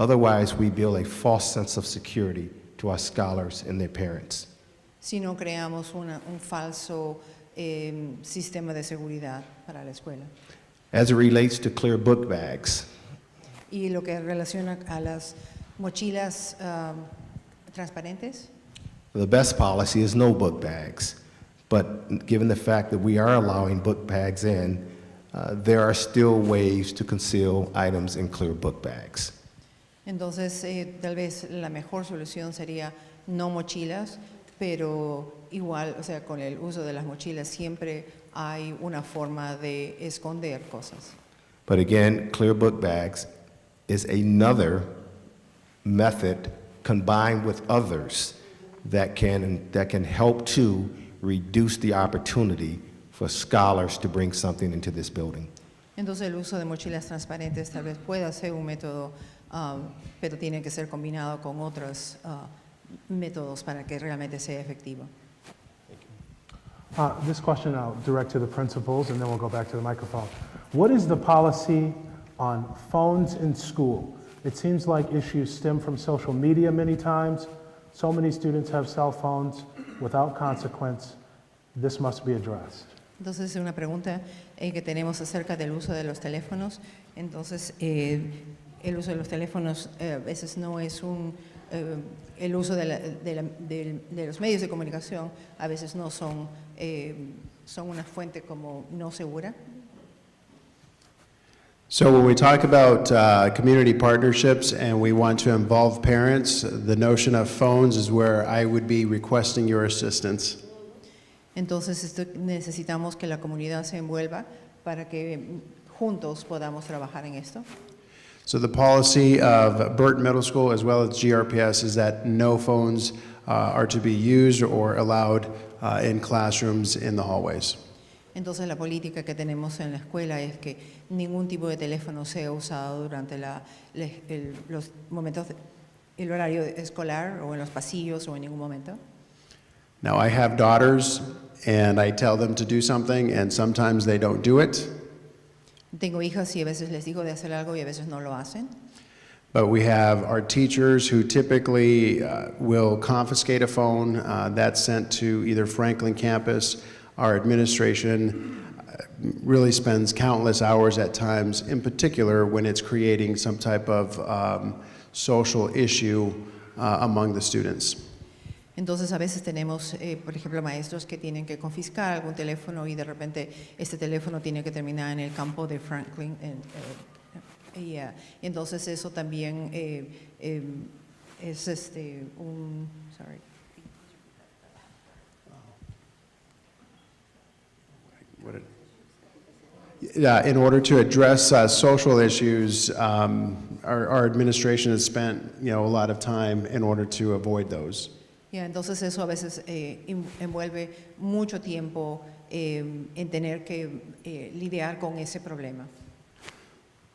Otherwise, we build a false sense of security to our scholars and their parents. Si no creamos un falso sistema de seguridad para la escuela. As it relates to clear book bags, Y lo que relaciona a las mochilas transparentes, the best policy is no book bags. But given the fact that we are allowing book bags in, there are still ways to conceal items in clear book bags. Entonces, tal vez la mejor solución sería no mochilas, pero igual, o sea, con el uso de las mochilas siempre hay una forma de esconder cosas. But again, clear book bags is another method combined with others that can help to reduce the opportunity for scholars to bring something into this building. Entonces, el uso de mochilas transparentes tal vez pueda ser un método, pero tiene que ser combinado con otros métodos para que realmente sea efectivo. This question I'll direct to the principals, and then we'll go back to the microphone. What is the policy on phones in school? It seems like issues stem from social media many times. So many students have cell phones without consequence. This must be addressed. Entonces, es una pregunta que tenemos acerca del uso de los teléfonos. Entonces, el uso de los teléfonos a veces no es el uso de los medios de comunicación, a veces no son una fuente como no segura. So when we talk about community partnerships and we want to involve parents, the notion of phones is where I would be requesting your assistance. Entonces, necesitamos que la comunidad se envuelva para que juntos podamos trabajar en esto. So the policy of Burton Middle School as well as GRPS is that no phones are to be used or allowed in classrooms in the hallways. Entonces, la política que tenemos en la escuela es que ningún tipo de teléfono sea usado durante los momentos, el horario escolar o en los pasillos o en ningún momento. Now I have daughters and I tell them to do something and sometimes they don't do it. Tengo hijas y a veces les digo de hacer algo y a veces no lo hacen. But we have our teachers who typically will confiscate a phone that's sent to either Franklin campus. Our administration really spends countless hours at times, in particular when it's creating some type of social issue among the students. Entonces, a veces tenemos, por ejemplo, maestros que tienen que confiscar algún teléfono y de repente este teléfono tiene que terminar en el campo de Franklin. Y entonces eso también es sorry. Yeah, in order to address social issues, our administration has spent, a lot of time in order to avoid those. Entonces eso a veces envuelve mucho tiempo en tener que lidiar con ese problema.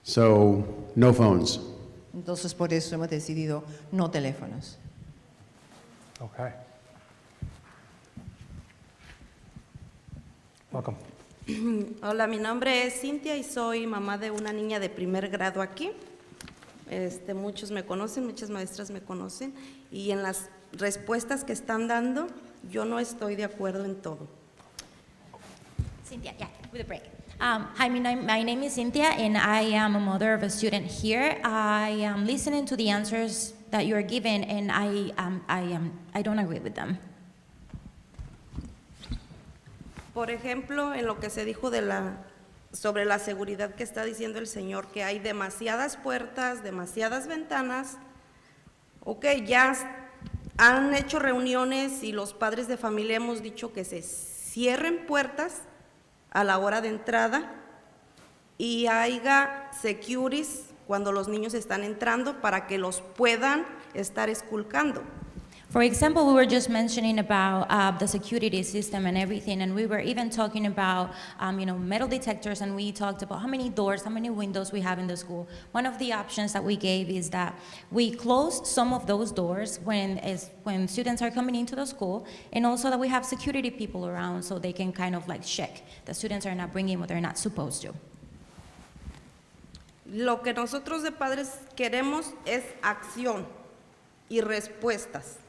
So, no phones. Entonces por eso hemos decidido no teléfonos. Okay. Welcome. Hola, mi nombre es Cintia y soy mamá de una niña de primer grado aquí. Muchos me conocen, muchas maestras me conocen y en las respuestas que están dando, yo no estoy de acuerdo en todo. Cynthia, yeah, with a break. Hi, my name is Cynthia, and I am a mother of a student here. I am listening to the answers that you are giving, and I don't agree with them. Por ejemplo, en lo que se dijo sobre la seguridad que está diciendo el señor, que hay demasiadas puertas, demasiadas ventanas. Ok, ya han hecho reuniones y los padres de familia hemos dicho que se cierren puertas a la hora de entrada y haya securities cuando los niños están entrando para que los puedan estar esculcando. For example, we were just mentioning about the security system and everything, and we were even talking about metal detectors, and we talked about how many doors, how many windows we have in the school. One of the options that we gave is that we close some of those doors when students are coming into the school, and also that we have security people around so they can kind of like check the students are not bringing what they're not supposed to. Lo que nosotros de padres queremos es acción y respuestas.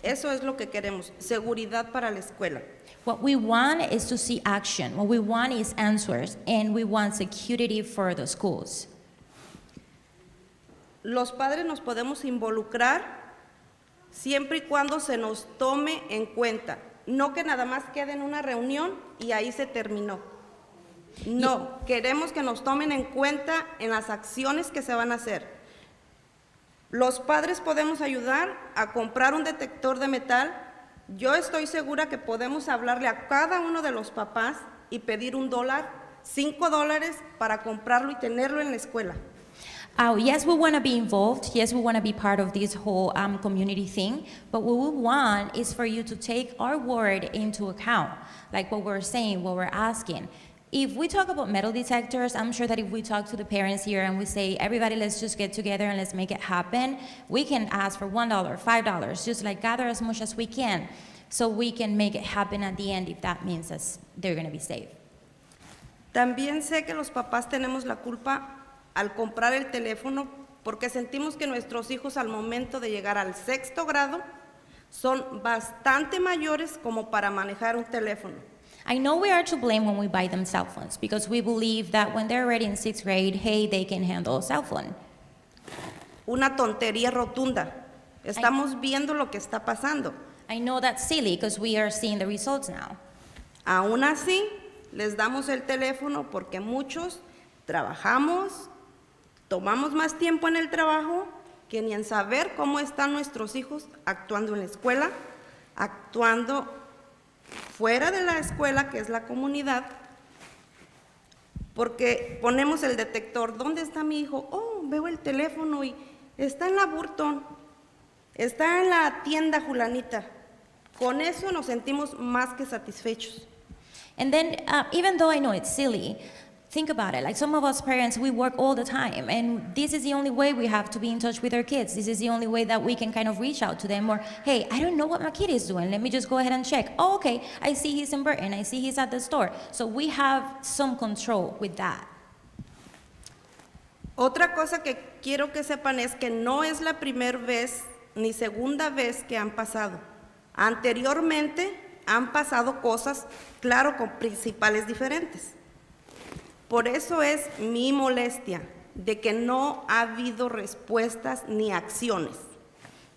Eso es lo que queremos, seguridad para la escuela. What we want is to see action. What we want is answers, and we want security for the schools. Los padres nos podemos involucrar siempre y cuando se nos tome en cuenta. No que nada más quede en una reunión y ahí se terminó. No, queremos que nos tomen en cuenta en las acciones que se van a hacer. Los padres podemos ayudar a comprar un detector de metal. Yo estoy segura que podemos hablarle a cada uno de los papás y pedir $1, $5 para comprarlo y tenerlo en la escuela. Yes, we want to be involved. Yes, we want to be part of this whole community thing. But what we want is for you to take our word into account, like what we're saying, what we're asking. If we talk about metal detectors, I'm sure that if we talk to the parents here and we say, everybody, let's just get together and let's make it happen, we can ask for $1, $5, just like gather as much as we can so we can make it happen at the end if that means that they're going to be safe. También sé que los papás tenemos la culpa al comprar el teléfono porque sentimos que nuestros hijos al momento de llegar al 6º grado son bastante mayores como para manejar un teléfono. I know we are to blame when we buy them cell phones because we believe that when they're already in 6th grade, hey, they can handle a cell phone. Una tontería rotunda. Estamos viendo lo que está pasando. I know that's silly because we are seeing the results now. Aún así, les damos el teléfono porque muchos trabajamos, tomamos más tiempo en el trabajo que ni en saber cómo están nuestros hijos actuando en la escuela, actuando fuera de la escuela, que es la comunidad, porque ponemos el detector. ¿Dónde está mi hijo? Oh, veo el teléfono y está en la Burton, está en la tienda Julanita. Con eso nos sentimos más que satisfechos. And then, even though I know it's silly, think about it. Like some of us parents, we work all the time, and this is the only way we have to be in touch with our kids. This is the only way that we can kind of reach out to them. Or, hey, I don't know what my kid is doing. Let me just go ahead and check. Oh, okay, I see he's in Burton. I see he's at the store. So we have some control with that. Otra cosa que quiero que sepan es que no es la primera vez ni segunda vez que han pasado. Anteriormente han pasado cosas, claro, con principales diferentes. Por eso es mi molestia de que no ha habido respuestas ni acciones.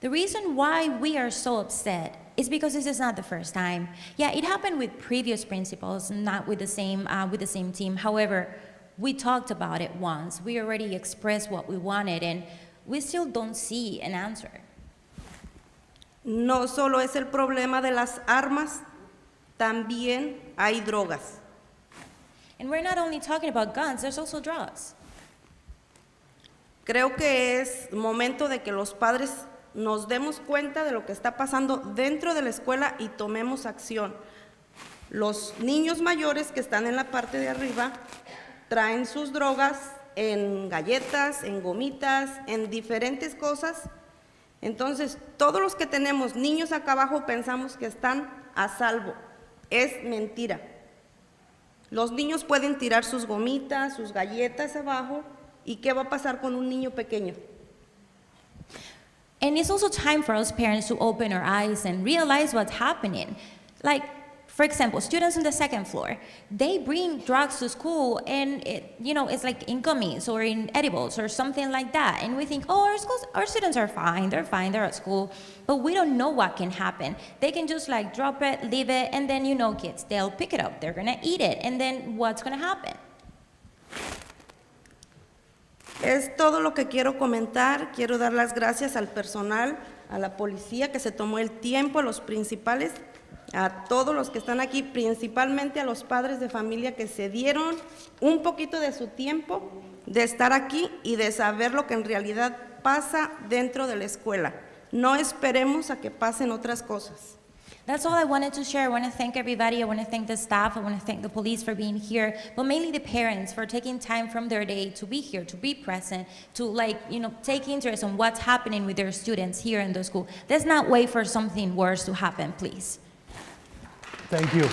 The reason why we are so upset is because this is not the first time. Yeah, it happened with previous principals, not with the same team. However, we talked about it once. We already expressed what we wanted, and we still don't see an answer. No solo es el problema de las armas, también hay drogas. And we're not only talking about guns, there's also drugs. Creo que es momento de que los padres nos demos cuenta de lo que está pasando dentro de la escuela y tomemos acción. Los niños mayores que están en la parte de arriba traen sus drogas en galletas, en gomitas, en diferentes cosas. Entonces, todos los que tenemos niños acá abajo pensamos que están a salvo. Es mentira. Los niños pueden tirar sus gomitas, sus galletas abajo, ¿y qué va a pasar con un niño pequeño? And it's also time for us parents to open our eyes and realize what's happening. Like, for example, students on the 2nd floor, they bring drugs to school and it's like in gummies or in edibles or something like that. And we think, oh, our students are fine, they're at school. But we don't know what can happen. They can just like drop it, leave it, and then kids, they'll pick it up, they're gonna eat it, and then what's gonna happen? Es todo lo que quiero comentar. Quiero dar las gracias al personal, a la policía que se tomó el tiempo, a los principales, a todos los que están aquí, principalmente a los padres de familia que se dieron un poquito de su tiempo de estar aquí y de saber lo que en realidad pasa dentro de la escuela. No esperemos a que pasen otras cosas. That's all I wanted to share. I want to thank everybody. I want to thank the staff. I want to thank the police for being here, but mainly the parents for taking time from their day to be here, to be present, to take interest in what's happening with their students here in the school. Let's not wait for something worse to happen, please. Thank you.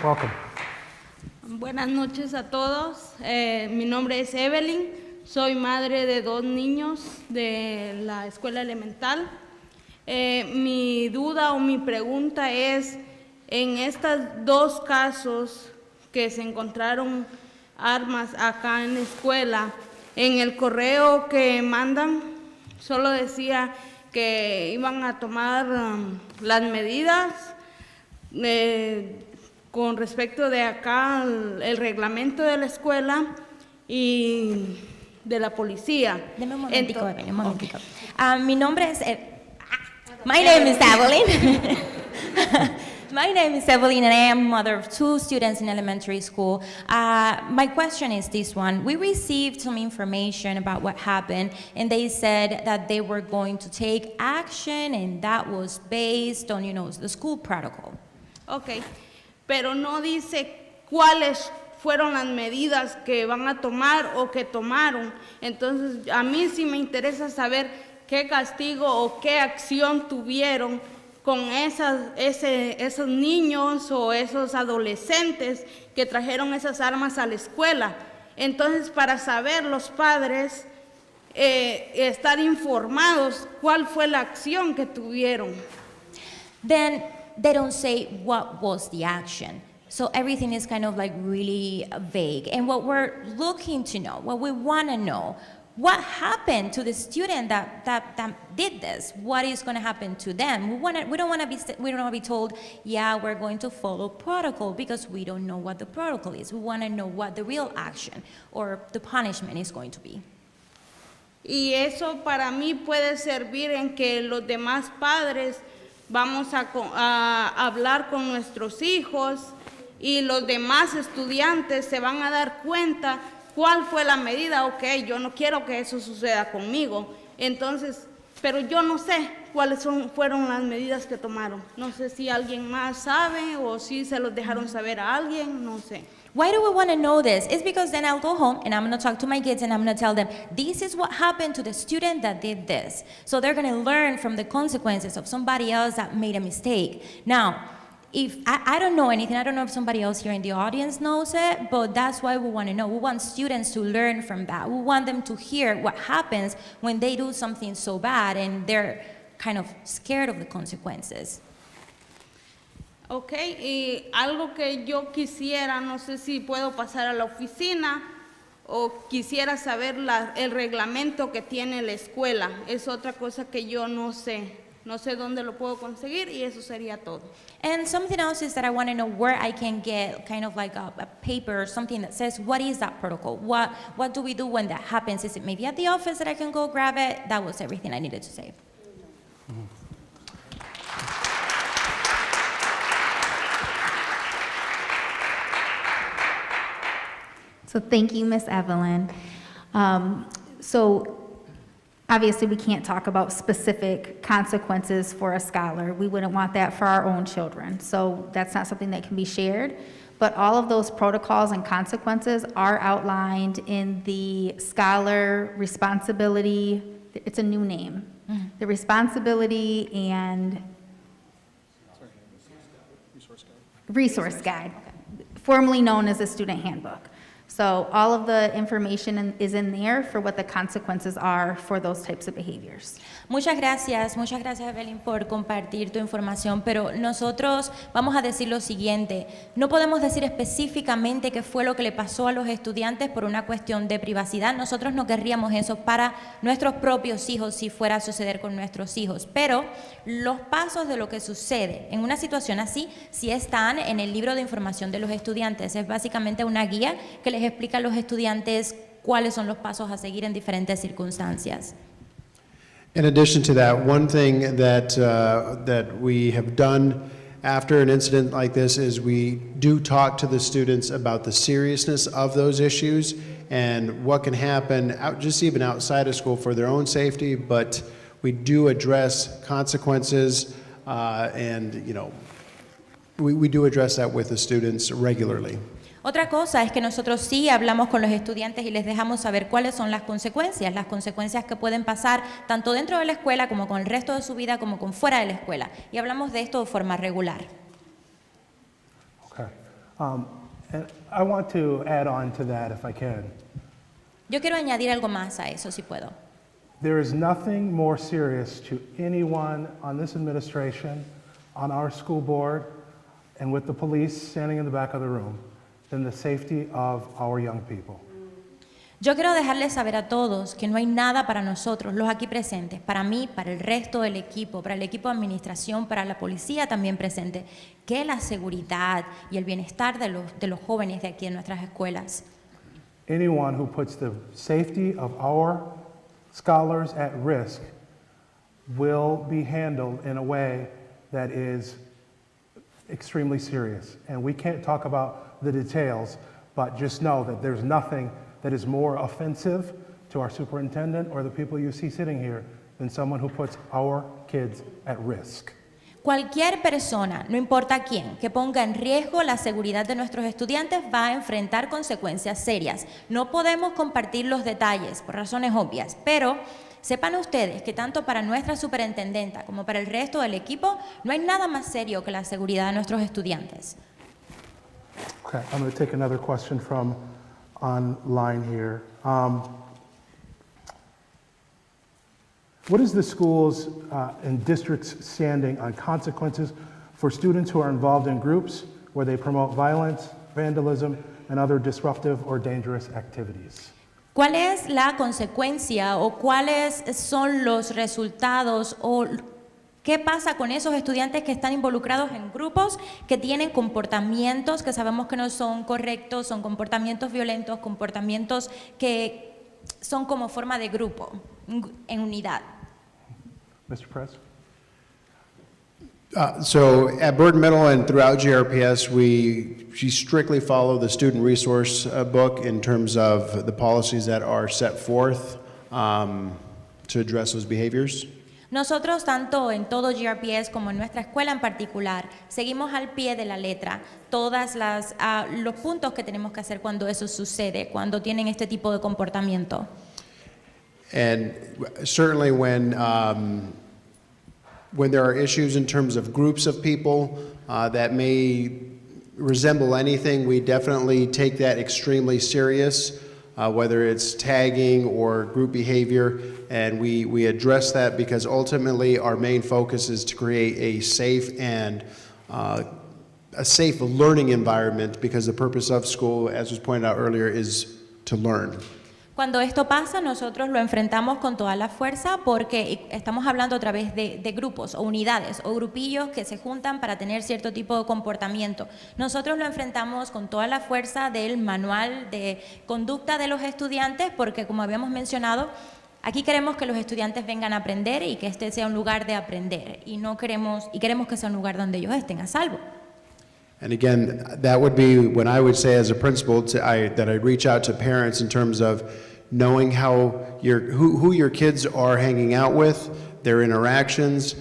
Welcome. Buenas noches a todos. Mi nombre es Evelyn. Soy madre de 2 niños de la escuela elemental. Mi duda o mi pregunta es, en estos 2 casos que se encontraron armas acá en la escuela, en el correo que mandan, solo decía que iban a tomar las medidas con respecto de acá el reglamento de la escuela y de la policía. Deme un momentico, Evelyn, un momentico. Mi nombre es... my name is Evelyn. My name is Evelyn, and I am mother of 2 students in elementary school. My question is this one. We received some information about what happened, and they said that they were going to take action, and that was based on, the school protocol. Ok, pero no dice cuáles fueron las medidas que van a tomar o que tomaron. Entonces, a mí sí me interesa saber qué castigo o qué acción tuvieron con esos niños o esos adolescentes que trajeron esas armas a la escuela. Entonces, para saber los padres, estar informados cuál fue la acción que tuvieron. Then they don't say what was the action. So everything is kind of like really vague. And what we're looking to know, what we want to know, what happened to the student that did this? What is going to happen to them? We don't want to be told, yeah, we're going to follow protocol, because we don't know what the protocol is. We want to know what the real action or the punishment is going to be. Y eso para mí puede servir en que los demás padres vamos a hablar con nuestros hijos y los demás estudiantes se van a dar cuenta cuál fue la medida. Ok, yo no quiero que eso suceda conmigo, entonces, pero yo no sé cuáles fueron las medidas que tomaron. No sé si alguien más sabe o si se los dejaron saber a alguien, no sé. Why do we want to know this? It's because then I'll go home and I'm going to talk to my kids and I'm going to tell them, this is what happened to the student that did this. So they're going to learn from the consequences of somebody else that made a mistake. Now, if I don't know anything, I don't know if somebody else here in the audience knows it, but that's why we want to know. We want students to learn from that. We want them to hear what happens when they do something so bad and they're kind of scared of the consequences. Ok, y algo que yo quisiera, no sé si puedo pasar a la oficina o quisiera saber el reglamento que tiene la escuela. Es otra cosa que yo no sé dónde lo puedo conseguir y eso sería todo. And something else is that I want to know where I can get kind of like a paper or something that says, what is that protocol? What do we do when that happens? Is it maybe at the office that I can go grab it? That was everything I needed to say. So thank you, Miss Evelyn. So obviously we can't talk about specific consequences for a scholar. We wouldn't want that for our own children. So that's not something that can be shared. But all of those protocols and consequences are outlined in the scholar responsibility, it's a new name, the responsibility and resource guide, formerly known as a student handbook. So all of the information is in there for what the consequences are for those types of behaviors. Muchas gracias Evelyn por compartir tu información, pero nosotros vamos a decir lo siguiente, no podemos decir específicamente qué fue lo que le pasó a los estudiantes por una cuestión de privacidad, nosotros no querríamos eso para nuestros propios hijos si fuera a suceder con nuestros hijos, pero los pasos de lo que sucede en una situación así sí están en el libro de información de los estudiantes, es básicamente una guía que les explica a los estudiantes cuáles son los pasos a seguir en diferentes circunstancias. In addition to that, one thing that we have done after an incident like this is we do talk to the students about the seriousness of those issues and what can happen just even outside of school for their own safety, but we do address consequences and we do address that with the students regularly. Otra cosa es que nosotros sí hablamos con los estudiantes y les dejamos saber cuáles son las consecuencias que pueden pasar tanto dentro de la escuela como con el resto de su vida como con fuera de la escuela. Y hablamos de esto de forma regular. Okay. And I want to add on to that if I can. Yo quiero añadir algo más a eso, si puedo. There is nothing more serious to anyone on this administration, on our school board, and with the police standing in the back of the room than the safety of our young people. Yo quiero dejarles saber a todos que no hay nada para nosotros, los aquí presentes, para mí, para el resto del equipo, para el equipo de administración, para la policía también presente, que la seguridad y el bienestar de los jóvenes de aquí en nuestras escuelas. Anyone who puts the safety of our scholars at risk will be handled in a way that is extremely serious. And we can't talk about the details, but just know that there's nothing that is more offensive to our superintendent or the people you see sitting here than someone who puts our kids at risk. Cualquier persona, no importa quién, que ponga en riesgo la seguridad de nuestros estudiantes va a enfrentar consecuencias serias. No podemos compartir los detalles por razones obvias, pero sepan ustedes que tanto para nuestra superintendenta como para el resto del equipo no hay nada más serio que la seguridad de nuestros estudiantes. Okay, I'm going to take another question from online here. What is the school's and district's standing on consequences for students who are involved in groups where they promote violence, vandalism, and other disruptive or dangerous activities? ¿Cuál es la consecuencia o cuáles son los resultados o qué pasa con esos estudiantes que están involucrados en grupos que tienen comportamientos que sabemos que no son correctos, son comportamientos violentos, comportamientos que son como forma de grupo, en unidad? Mr. Press? So at Burton Middle and throughout GRPS, we strictly follow the student resource book in terms of the policies that are set forth to address those behaviors. Nosotros, tanto en todo GRPS como en nuestra escuela en particular, seguimos al pie de la letra todos los puntos que tenemos que hacer cuando eso sucede, cuando tienen este tipo de comportamiento. And certainly when there are issues in terms of groups of people that may resemble anything, we definitely take that extremely serious, whether it's tagging or group behavior, and we address that because ultimately our main focus is to create a safe and a safe learning environment, because the purpose of school, as was pointed out earlier, is to learn. Cuando esto pasa, nosotros lo enfrentamos con toda la fuerza porque estamos hablando a través de grupos o unidades o grupillos que se juntan para tener cierto tipo de comportamiento. Nosotros lo enfrentamos con toda la fuerza del manual de conducta de los estudiantes porque, como habíamos mencionado, aquí queremos que los estudiantes vengan a aprender y que este sea un lugar de aprender y queremos que sea un lugar donde ellos estén a salvo. And again, that would be when I would say as a principal that I reach out to parents in terms of knowing who your kids are hanging out with, their interactions,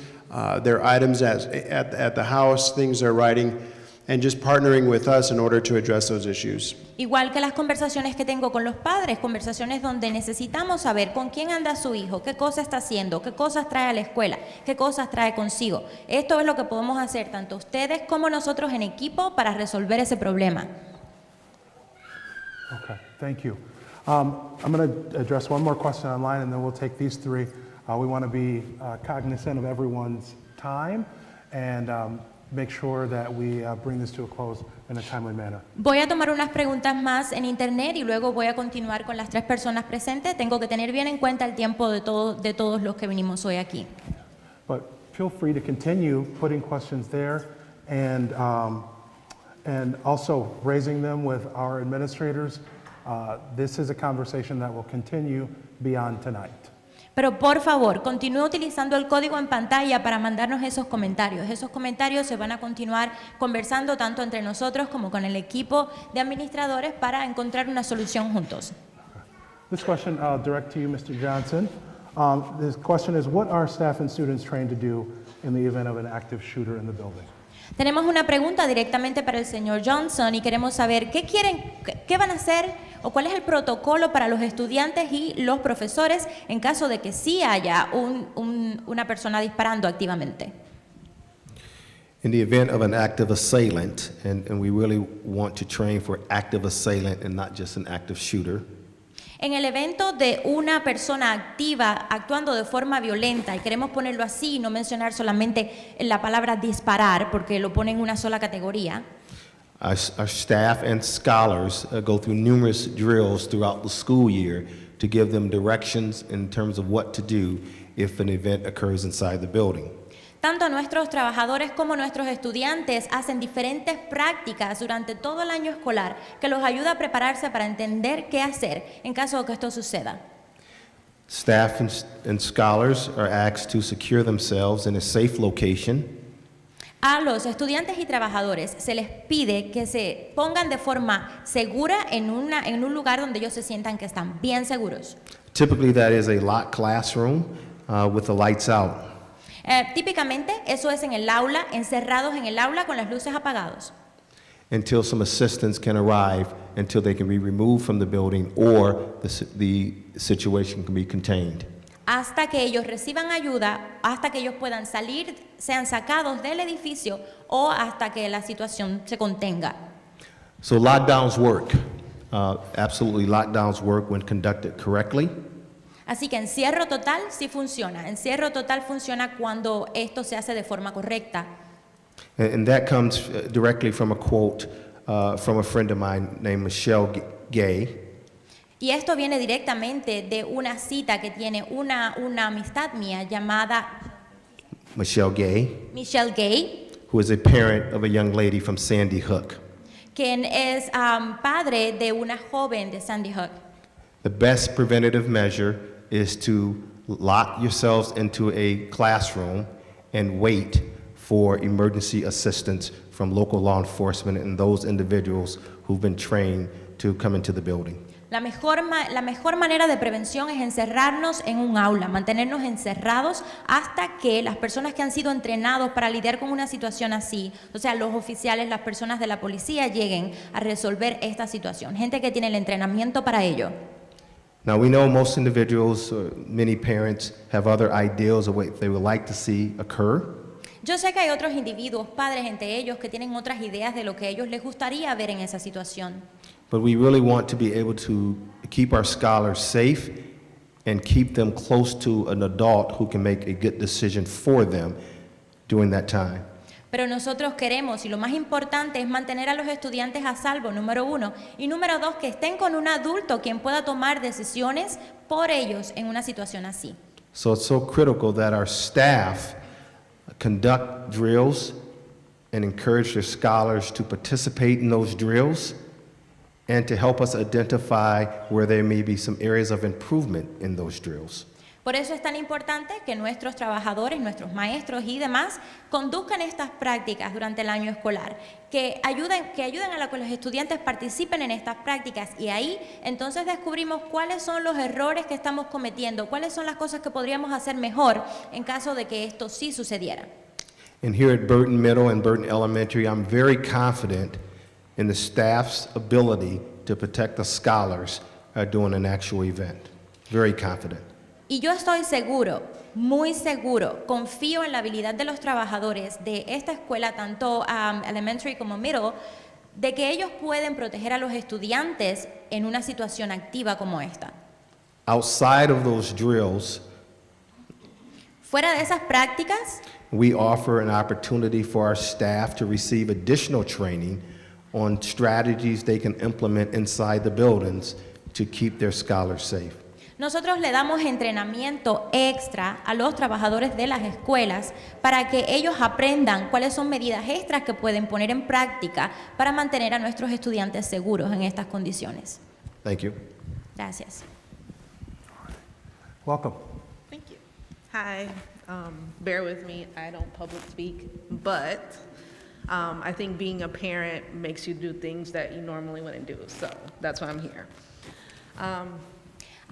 their items at the house, things they're writing, and just partnering with us in order to address those issues. Igual que las conversaciones que tengo con los padres, conversaciones donde necesitamos saber con quién anda su hijo, qué cosa está haciendo, qué cosas trae a la escuela, qué cosas trae consigo. Esto es lo que podemos hacer tanto ustedes como nosotros en equipo para resolver ese problema. Okay, thank you. I'm going to address one more question online and then we'll take these three. We want to be cognizant of everyone's time and make sure that we bring this to a close in a timely manner. Voy a tomar unas preguntas más en internet y luego voy a continuar con las 3 personas presentes. Tengo que tener bien en cuenta el tiempo de todos los que vinimos hoy aquí. But feel free to continue putting questions there and also raising them with our administrators. This is a conversation that will continue beyond tonight. Pero por favor, continúe utilizando el código en pantalla para mandarnos esos comentarios. Esos comentarios se van a continuar conversando tanto entre nosotros como con el equipo de administradores para encontrar una solución juntos. This question I'll direct to you, Mr. Johnson. This question is, what are staff and students trained to do in the event of an active shooter in the building? Tenemos una pregunta directamente para el señor Johnson y queremos saber qué van a hacer o cuál es el protocolo para los estudiantes y los profesores en caso de que sí haya una persona disparando activamente. In the event of an active assailant, and we really want to train for active assailant and not just an active shooter. En el evento de una persona activa actuando de forma violenta, y queremos ponerlo así y no mencionar solamente la palabra disparar porque lo pone en una sola categoría. Our staff and scholars go through numerous drills throughout the school year to give them directions in terms of what to do if an event occurs inside the building. Tanto nuestros trabajadores como nuestros estudiantes hacen diferentes prácticas durante todo el año escolar que los ayuda a prepararse para entender qué hacer en caso de que esto suceda. Staff and scholars are asked to secure themselves in a safe location. A los estudiantes y trabajadores se les pide que se pongan de forma segura en un lugar donde ellos se sientan que están bien seguros. Typically that is a locked classroom with the lights out. Típicamente eso es en el aula, encerrados en el aula con las luces apagadas. Until some assistance can arrive, until they can be removed from the building or the situation can be contained. Hasta que ellos reciban ayuda, hasta que ellos puedan salir, sean sacados del edificio o hasta que la situación se contenga. So lockdowns work. Absolutely, lockdowns work when conducted correctly. Así que encierro total sí funciona. Encierro total funciona cuando esto se hace de forma correcta. And that comes directly from a quote from a friend of mine named Michelle Gay. Y esto viene directamente de una cita que tiene una amistad mía llamada Michelle Gay, who is a parent of a young lady from Sandy Hook. Quien es padre de una joven de Sandy Hook. The best preventative measure is to lock yourselves into a classroom and wait for emergency assistance from local law enforcement and those individuals who've been trained to come into the building. La mejor manera de prevención es encerrarnos en un aula, mantenernos encerrados hasta que las personas que han sido entrenados para lidiar con una situación así, o sea, los oficiales, las personas de la policía, lleguen a resolver esta situación. Gente que tiene el entrenamiento para ello. Now we know most individuals, many parents, have other ideals of what they would like to see occur. Yo sé que hay otros individuos, padres entre ellos, que tienen otras ideas de lo que a ellos les gustaría ver en esa situación. But we really want to be able to keep our scholars safe and keep them close to an adult who can make a good decision for them during that time. Pero nosotros queremos, y lo más importante es mantener a los estudiantes a salvo, número uno, y número dos, que estén con un adulto quien pueda tomar decisiones por ellos en una situación así. So it's so critical that our staff conduct drills and encourage their scholars to participate in those drills and to help us identify where there may be some areas of improvement in those drills. Por eso es tan importante que nuestros trabajadores, nuestros maestros y demás conduzcan estas prácticas durante el año escolar, que ayuden a que los estudiantes participen en estas prácticas y ahí entonces descubrimos cuáles son los errores que estamos cometiendo, cuáles son las cosas que podríamos hacer mejor en caso de que esto sí sucediera. And here at Burton Middle and Burton Elementary, I'm very confident in the staff's ability to protect the scholars during an actual event. Very confident. Y yo estoy seguro, muy seguro, confío en la habilidad de los trabajadores de esta escuela, tanto elementary como middle, de que ellos pueden proteger a los estudiantes en una situación activa como esta. Outside of those drills, fuera de esas prácticas, we offer an opportunity for our staff to receive additional training on strategies they can implement inside the buildings to keep their scholars safe. Nosotros le damos entrenamiento extra a los trabajadores de las escuelas para que ellos aprendan cuáles son medidas extras que pueden poner en práctica para mantener a nuestros estudiantes seguros en estas condiciones. Thank you. Gracias. Welcome. Thank you. Hi. Bear with me. I don't public speak, but I think being a parent makes you do things that you normally wouldn't do, so that's why I'm here.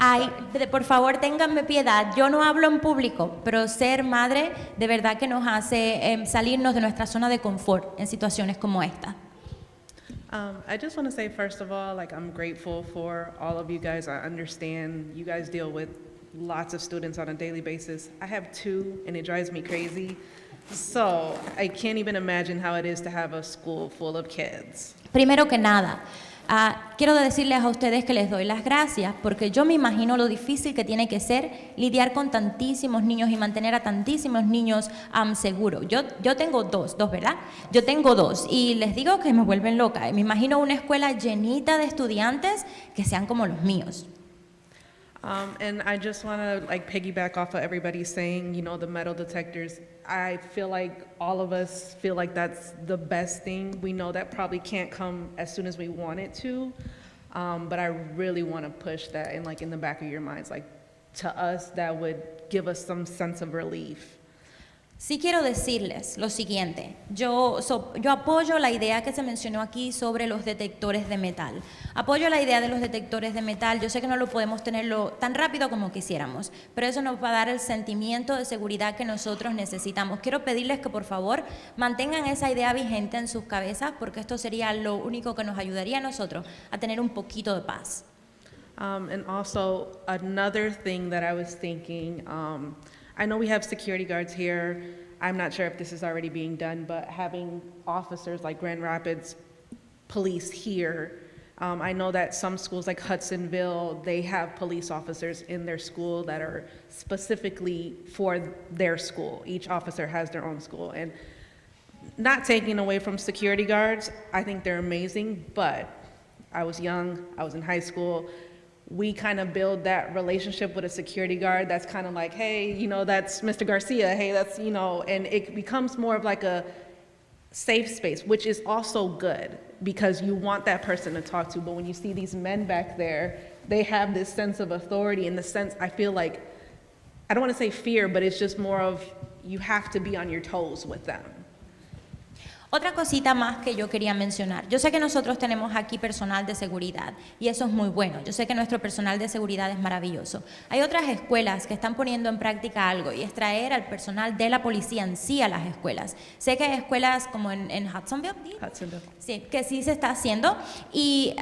Ay, por favor, ténganme piedad. Yo no hablo en público, pero ser madre de verdad que nos hace salirnos de nuestra zona de confort en situaciones como esta. I just want to say, first of all, I'm grateful for all of you guys. I understand you guys deal with lots of students on a daily basis. I have 2, and it drives me crazy. So I can't even imagine how it is to have a school full of kids. Primero que nada, Quiero decirles a ustedes que les doy las gracias porque yo me imagino lo difícil que tiene que ser lidiar con tantísimos niños y mantener a tantísimos niños seguros. Yo tengo dos, ¿verdad? Yo tengo dos y les digo que me vuelven loca. Me imagino una escuela llenita de estudiantes que sean como los míos. And I just want to like piggyback off of everybody saying, you know, the metal detectors. I feel like all of us feel like that's the best thing. We know that probably can't come as soon as we want it to, but I really want to push that in like in the back of your minds, like to us that would give us some sense of relief. Sí quiero decirles lo siguiente, yo apoyo la idea que se mencionó aquí sobre los detectores de metal. Apoyo la idea de los detectores de metal, yo sé que no lo podemos tenerlo tan rápido como quisiéramos, pero eso nos va a dar el sentimiento de seguridad que nosotros necesitamos. Quiero pedirles que por favor mantengan esa idea vigente en sus cabezas porque esto sería lo único que nos ayudaría a nosotros a tener un poquito de paz. And also another thing that I was thinking, I know we have security guards here. I'm not sure if this is already being done, but having officers like Grand Rapids Police here, I know that some schools like Hudsonville, they have police officers in their school that are specifically for their school. Each officer has their own school. And not taking away from security guards, I think they're amazing, but I was young, I was in high school. We kind of build that relationship with a security guard that's kind of like, hey, you know, that's Mr. Garcia, hey, that's, you know, and it becomes more of like a safe space, which is also good because you want that person to talk to. But when you see these men back there, they have this sense of authority in the sense, I feel like, I don't want to say fear, but it's just more of you have to be on your toes with them. Otra cosita más que yo quería mencionar. Yo sé que nosotros tenemos aquí personal de seguridad y eso es muy bueno. Yo sé que nuestro personal de seguridad es maravilloso. Hay otras escuelas que están poniendo en práctica algo y es traer al personal de la policía en sí a las escuelas. Sé que hay escuelas como en Hudsonville, sí, que sí se está haciendo y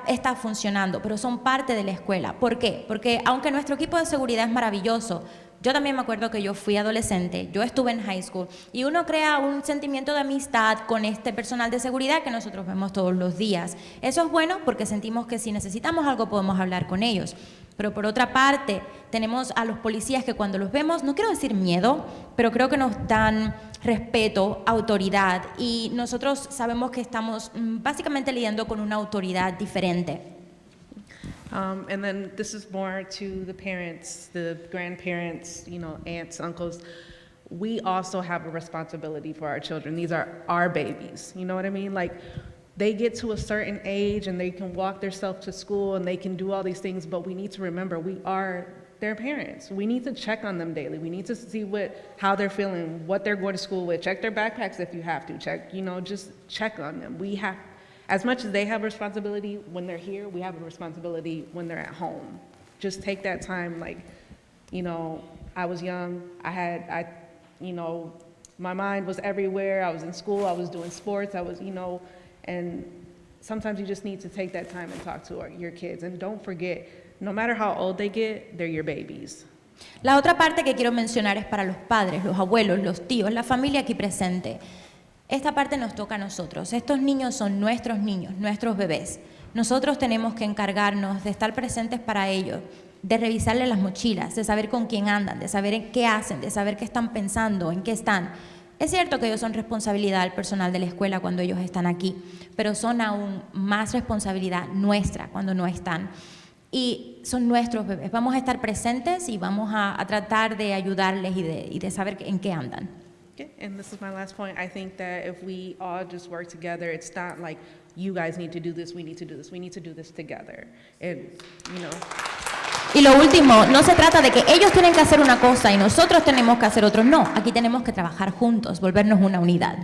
está funcionando, pero son parte de la escuela. ¿Por qué? Porque aunque nuestro equipo de seguridad es maravilloso, yo también me acuerdo que yo fui adolescente, yo estuve en high school y uno crea un sentimiento de amistad con este personal de seguridad que nosotros vemos todos los días. Eso es bueno porque sentimos que si necesitamos algo podemos hablar con ellos. Pero por otra parte, tenemos a los policías que cuando los vemos, no quiero decir miedo, pero creo que nos dan respeto, autoridad y nosotros sabemos que estamos básicamente lidiando con una autoridad diferente. And then this is more to the parents, the grandparents, you know, aunts, uncles. We also have a responsibility for our children. These are our babies, you know what I mean? Like, they get to a certain age and they can walk themselves to school and they can do all these things, but we need to remember we are their parents. We need to check on them daily. We need to see how they're feeling, what they're going to school with. Check their backpacks if you have to. Check, you know, just check on them. We have, as much as they have a responsibility when they're here, we have a responsibility when they're at home. Just take that time, like, you know, I was young, you know, my mind was everywhere. I was in school, I was doing sports, I was, you know, and sometimes you just need to take that time and talk to your kids. And don't forget, no matter how old they get, they're your babies. La otra parte que quiero mencionar es para los padres, los abuelos, los tíos, la familia aquí presente. Esta parte nos toca a nosotros. Estos niños son nuestros niños, nuestros bebés. Nosotros tenemos que encargarnos de estar presentes para ellos, de revisarles las mochilas, de saber con quién andan, de saber en qué hacen, de saber qué están pensando, en qué están. Es cierto que ellos son responsabilidad del personal de la escuela cuando ellos están aquí, pero son aún más responsabilidad nuestra cuando no están. Y son nuestros bebés. Vamos a estar presentes y vamos a tratar de ayudarles y de saber en qué andan. And this is my last point. I think that if we all just work together, it's not like you guys need to do this, we need to do this. We need to do this together. And, you know. Y lo último, no se trata de que ellos tienen que hacer una cosa y nosotros tenemos que hacer otro. No, aquí tenemos que trabajar juntos, volvernos una unidad.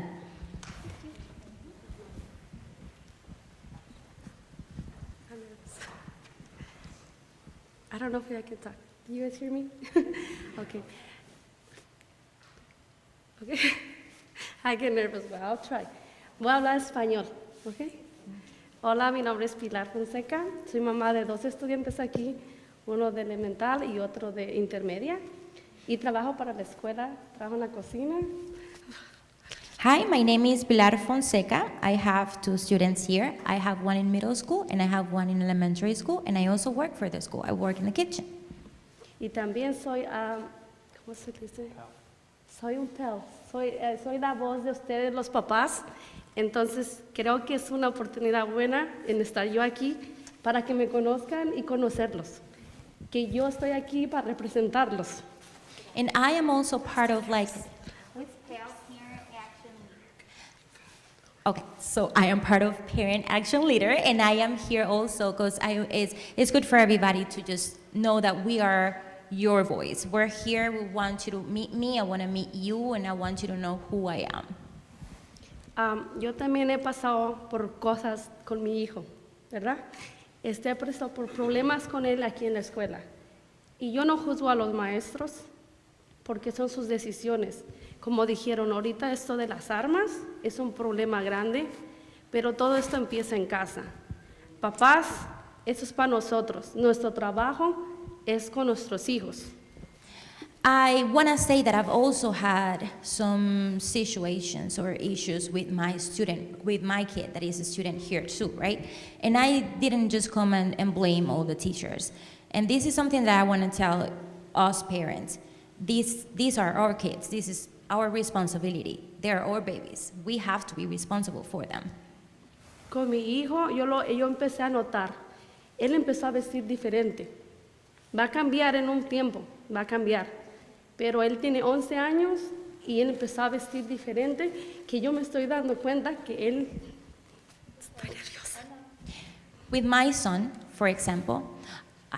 I don't know if I can talk. Do you guys hear me? Okay. Okay. I get nervous, but I'll try. Voy a hablar español, ¿ok? Hola, mi nombre es Pilar Fonseca. Soy mamá de 2 estudiantes aquí, uno de elemental y otro de intermedia. Y trabajo para la escuela, trabajo en la cocina. Hi, my name is Pilar Fonseca. I have 2 students here. I have one in middle school and I have one in elementary school, and I also work for the school. I work in the kitchen. Y también soy, ¿cómo se dice? Soy un pal. Soy la voz de ustedes, los papás. Entonces, creo que es una oportunidad buena en estar yo aquí para que me conozcan y conocerlos. Que yo estoy aquí para representarlos. And I am also part of Okay, so I am part of Parent Action Leader, and I am here also because it's good for everybody to just know that we are your voice. We're here, we want you to meet me, I want to meet you, and I want you to know who I am. Yo también he pasado por cosas con mi hijo, ¿verdad? He pasado por problemas con él aquí en la escuela. Y yo no juzgo a los maestros porque son sus decisiones. Como dijeron, ahorita esto de las armas es un problema grande, pero todo esto empieza en casa. Papás, eso es para nosotros. Nuestro trabajo es con nuestros hijos. I want to say that I've also had some situations or issues with my student, with my kid that is a student here too, right? And I didn't just come and blame all the teachers. And this is something that I want to tell us parents. These are our kids. This is our responsibility. They're our babies. We have to be responsible for them. Con mi hijo, yo empecé a notar. Él empezó a vestir diferente. Va a cambiar en un tiempo, va a cambiar. Pero él tiene 11 años y él empezó a vestir diferente, que yo me estoy dando cuenta que él... Estoy nerviosa. With my son, for example,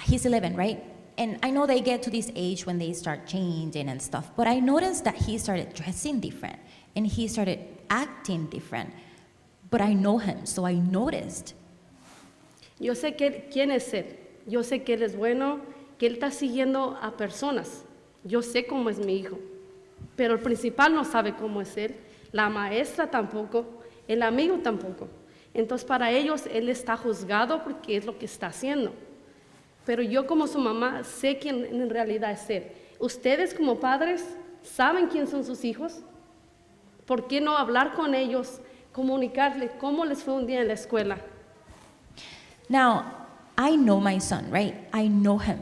he's 11, right? And I know they get to this age when they start changing and stuff, but I noticed that he started dressing different and he started acting different. But I know him, so I noticed. Yo sé quién es él. Yo sé que él es bueno, que él está siguiendo a personas. Yo sé cómo es mi hijo. Pero el principal no sabe cómo es él. La maestra tampoco. El amigo tampoco. Entonces para ellos él está juzgado porque es lo que está haciendo. Pero yo como su mamá sé quién en realidad es él. Ustedes como padres saben quién son sus hijos. ¿Por qué no hablar con ellos, comunicarles cómo les fue un día en la escuela? Now, I know my son, right? I know him.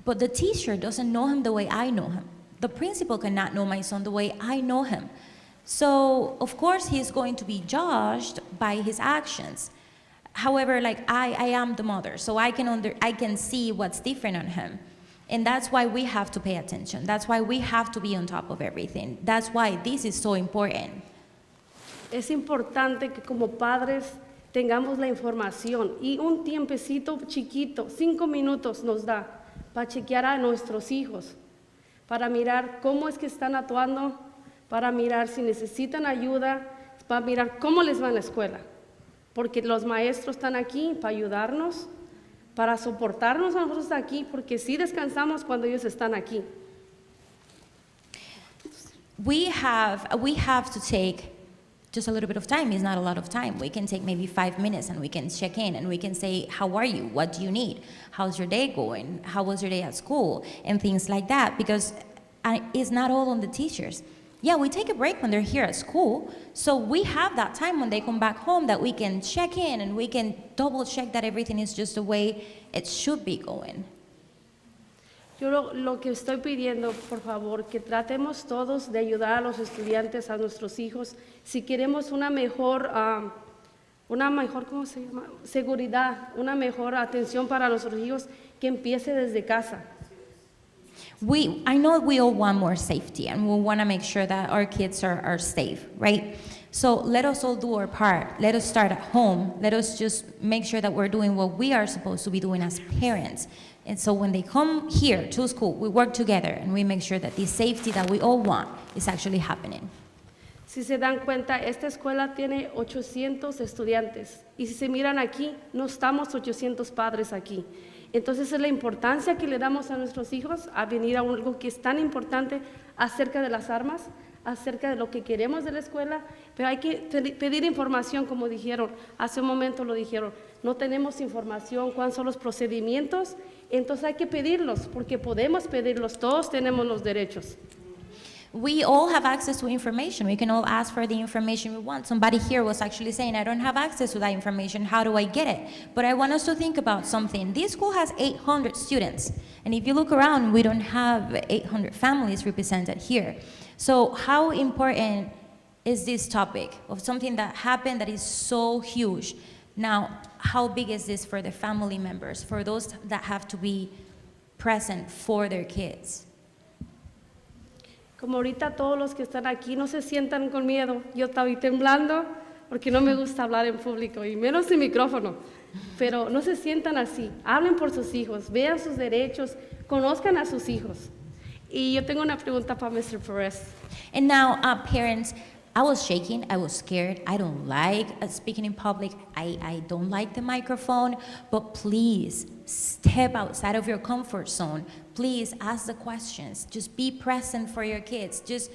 But the teacher doesn't know him the way I know him. The principal cannot know my son the way I know him. So, of course, he's going to be judged by his actions. However, I am the mother, so I can see what's different on him. And that's why we have to pay attention. That's why we have to be on top of everything. That's why this is so important. Es importante que como padres tengamos la información y un tiempecito chiquito, 5 minutos nos da para chequear a nuestros hijos, para mirar cómo es que están actuando, para mirar si necesitan ayuda, para mirar cómo les va en la escuela. Porque los maestros están aquí para ayudarnos, para soportarnos a nosotros aquí, porque sí descansamos cuando ellos están aquí. We have to take just a little bit of time. It's not a lot of time. We can take maybe 5 minutes and we can check in and we can say, how are you? What do you need? How's your day going? How was your day at school? And things like that, because it's not all on the teachers. Yeah, we take a break when they're here at school, so we have that time when they come back home that we can check in and we can double check that everything is just the way it should be going. Yo lo que estoy pidiendo, por favor, que tratemos todos de ayudar a los estudiantes, a nuestros hijos, si queremos una mejor, ¿cómo se llama? Seguridad, una mejor atención para nuestros hijos, que empiece desde casa. I know we all want more safety and we want to make sure that our kids are safe, right? So let us all do our part. Let us start at home. Let us just make sure that we're doing what we are supposed to be doing as parents. And so when they come here to school, we work together and we make sure that the safety that we all want is actually happening. Si se dan cuenta, esta escuela tiene 800 estudiantes. Y si se miran aquí, no estamos 800 padres aquí. Entonces es la importancia que le damos a nuestros hijos a venir a algo que es tan importante acerca de las armas, acerca de lo que queremos de la escuela, pero hay que pedir información, como dijeron, hace un momento lo dijeron, no tenemos información, cuáles son los procedimientos, entonces hay que pedirlos, porque podemos pedirlos, todos tenemos los derechos. we all have access to information. We can all ask for the information we want. Somebody here was actually saying, I don't have access to that information. How do I get it? But I want us to think about something. This school has 800 students. And if you look around, we don't have 800 families represented here. So how important is this topic of something that happened that is so huge? Now, how big is this for the family members, for those that have to be present for their kids? Como ahorita todos los que están aquí no se sientan con miedo. Yo estaba temblando porque no me gusta hablar en público y menos en micrófono. Pero no se sientan así. Hablen por sus hijos, vean sus derechos, conozcan a sus hijos. Y yo tengo una pregunta para Mr. Perez. And now, parents, I was shaking, I was scared, I don't like speaking in public, I don't like the microphone, but please step outside of your comfort zone. Please ask the questions, just be present for your kids, just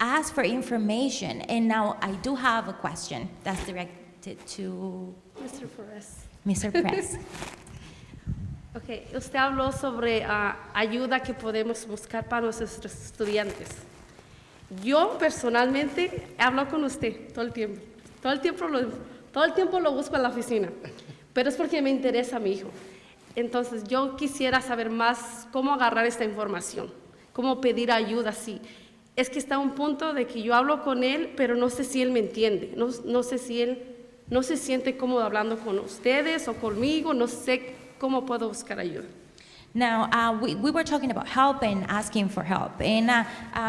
ask for information. And now I do have a question that's directed to Mr. Perez. Mr. Press. Okay, usted habló sobre ayuda que podemos buscar para nuestros estudiantes. Yo personalmente hablo con usted todo el tiempo. Todo el tiempo lo busco en la oficina. Pero es porque me interesa mi hijo. Entonces yo quisiera saber más cómo agarrar esta información, cómo pedir ayuda así. Es que está a un punto de que yo hablo con él, pero no sé si él me entiende. No sé si él no se siente cómodo hablando con ustedes o conmigo. No sé cómo puedo buscar ayuda. Now, we were talking about help and asking for help. And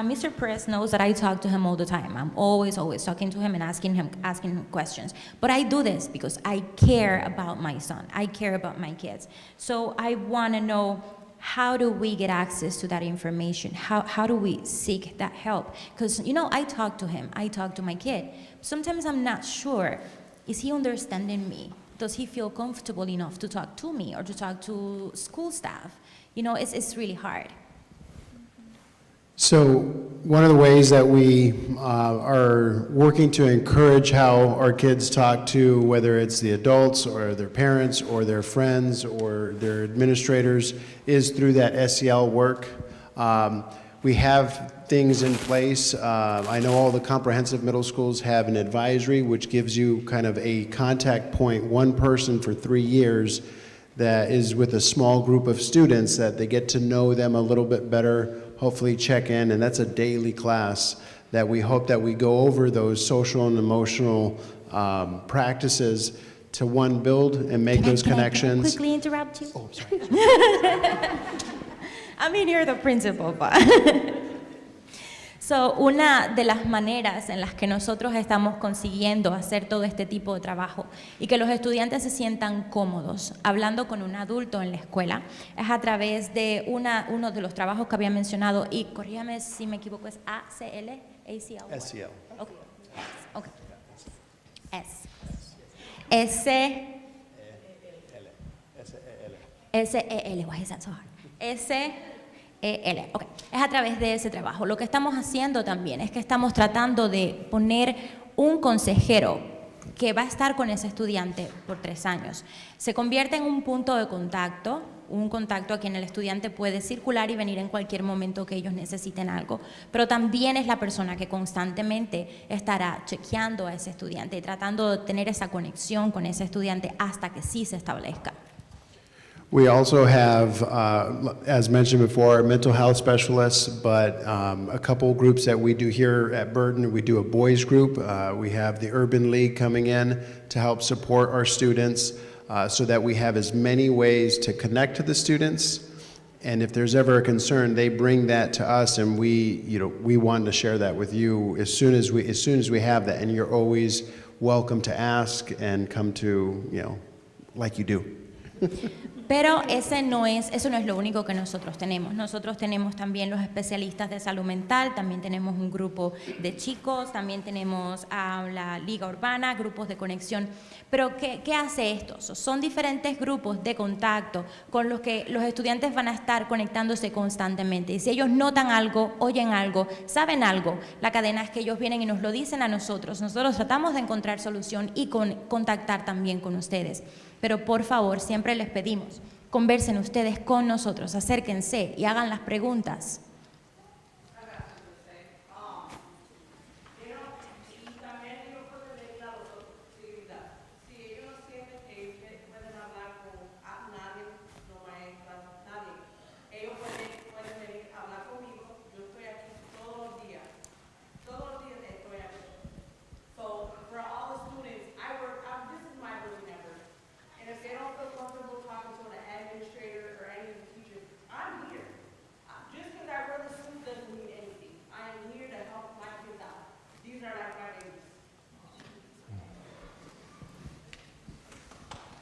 Mr. Perez knows that I talk to him all the time. I'm always talking to him and asking him questions. But I do this because I care about my son. I care about my kids. So I want to know, how do we get access to that information? How do we seek that help? Because, you know, I talk to him. I talk to my kid. Sometimes I'm not sure. Is he understanding me? Does he feel comfortable enough to talk to me or to talk to school staff? You know, it's really hard. So one of the ways that we are working to encourage how our kids talk to, whether it's the adults or their parents or their friends or their administrators, is through that SEL work. We have things in place. I know all the comprehensive middle schools have an advisory, which gives you kind of a contact point, one person for 3 years that is with a small group of students that they get to know them a little bit better, hopefully check in, and that's a daily class that we hope that we go over those social and emotional practices to one, build and make those connections. Can I quickly interrupt you? Oh, sorry. I mean, you're the principal, but... So, una de las maneras en las que nosotros estamos consiguiendo hacer todo este tipo de trabajo y que los estudiantes se sientan cómodos hablando con un adulto en la escuela es a través de uno de los trabajos que había mencionado, y corrígame si me equivoco, es ACL, ACL. SEL. Okay. Okay. SEL. Why is that so hard? Okay. Es a través de ese trabajo. Lo que estamos haciendo también es que estamos tratando de poner un consejero que va a estar con ese estudiante por 3 años. Se convierte en un punto de contacto, un contacto a quien el estudiante puede circular y venir en cualquier momento que ellos necesiten algo, pero también es la persona que constantemente estará chequeando a ese estudiante y tratando de tener esa conexión con ese estudiante hasta que sí se establezca. We also have, as mentioned before, mental health specialists, but a couple groups that we do here at Burton. We do a boys group. We have the Urban League coming in to help support our students so that we have as many ways to connect to the students. And if there's ever a concern, they bring that to us, and we want to share that with you as soon as we have that. And you're always welcome to ask and come to, like you do. Pero eso no es lo único que nosotros tenemos. Nosotros tenemos también los especialistas de salud mental, también tenemos un grupo de chicos, también tenemos la liga urbana, grupos de conexión. Pero ¿qué hace esto? Son diferentes grupos de contacto con los que los estudiantes van a estar conectándose constantemente. Y si ellos notan algo, oyen algo, saben algo, la cadena es que ellos vienen y nos lo dicen a nosotros. Nosotros tratamos de encontrar solución y contactar también con ustedes. Pero por favor, siempre les pedimos, conversen ustedes con nosotros, acérquense y hagan las preguntas.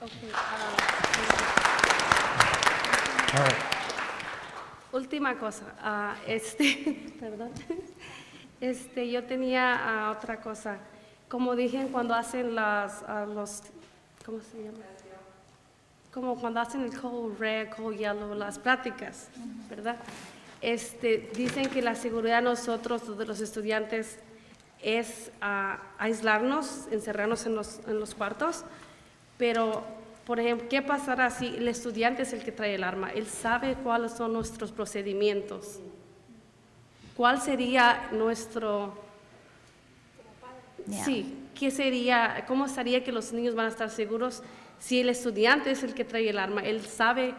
Okay, All right. última cosa, perdón, yo tenía otra cosa, como dije cuando hacen ¿cómo se llama? Como cuando hacen el code red, code yellow, las prácticas, ¿verdad? Dicen que la seguridad de nosotros, de los estudiantes, es aislarnos, encerrarnos en los cuartos, pero, por ejemplo, ¿qué pasará si el estudiante es el que trae el arma? Él sabe cuáles son nuestros procedimientos. ¿Cuál sería nuestro... Yeah. Sí, ¿qué sería, cómo sería que los niños van a estar seguros si el estudiante es el que trae el arma? Él sabe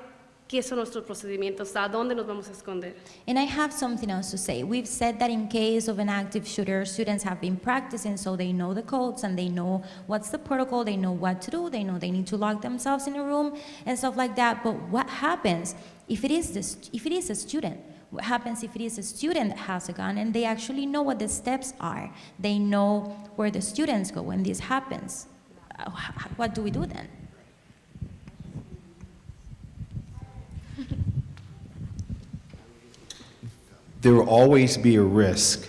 qué son nuestros procedimientos, a dónde nos vamos a esconder. And I have something else to say. We've said that in case of an active shooter, students have been practicing, so they know the codes and they know what's the protocol, they know what to do, they know they need to lock themselves in a room and stuff like that. But what happens if it is a student? What happens if it is a student that has a gun and they actually know what the steps are? They know where the students go when this happens. What do we do then? There will always be a risk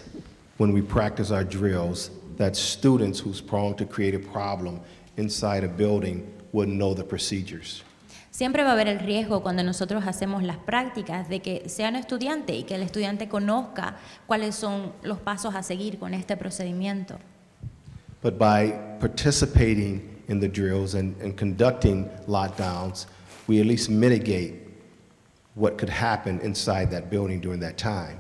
when we practice our drills that students who's prone to create a problem inside a building wouldn't know the procedures. Siempre va a haber el riesgo cuando nosotros hacemos las prácticas de que sea un estudiante y que el estudiante conozca cuáles son los pasos a seguir con este procedimiento. But by participating in the drills and conducting lockdowns, we at least mitigate what could happen inside that building during that time.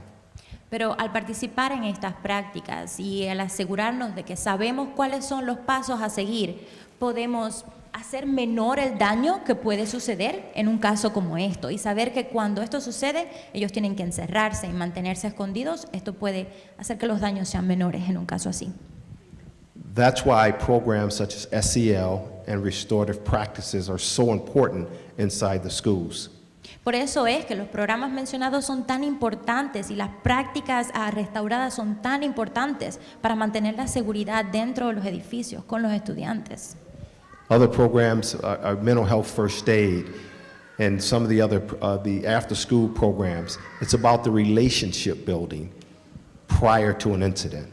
Pero al participar en estas prácticas y al asegurarnos de que sabemos cuáles son los pasos a seguir, podemos hacer menor el daño que puede suceder en un caso como esto y saber que cuando esto sucede, ellos tienen que encerrarse y mantenerse escondidos. Esto puede hacer que los daños sean menores en un caso así. That's why programs such as SEL and restorative practices are so important inside the schools. Por eso es que los programas mencionados son tan importantes y las prácticas restauradas son tan importantes para mantener la seguridad dentro de los edificios con los estudiantes. Other programs are mental health first aid and some of the other the after school programs. It's about the relationship building prior to an incident.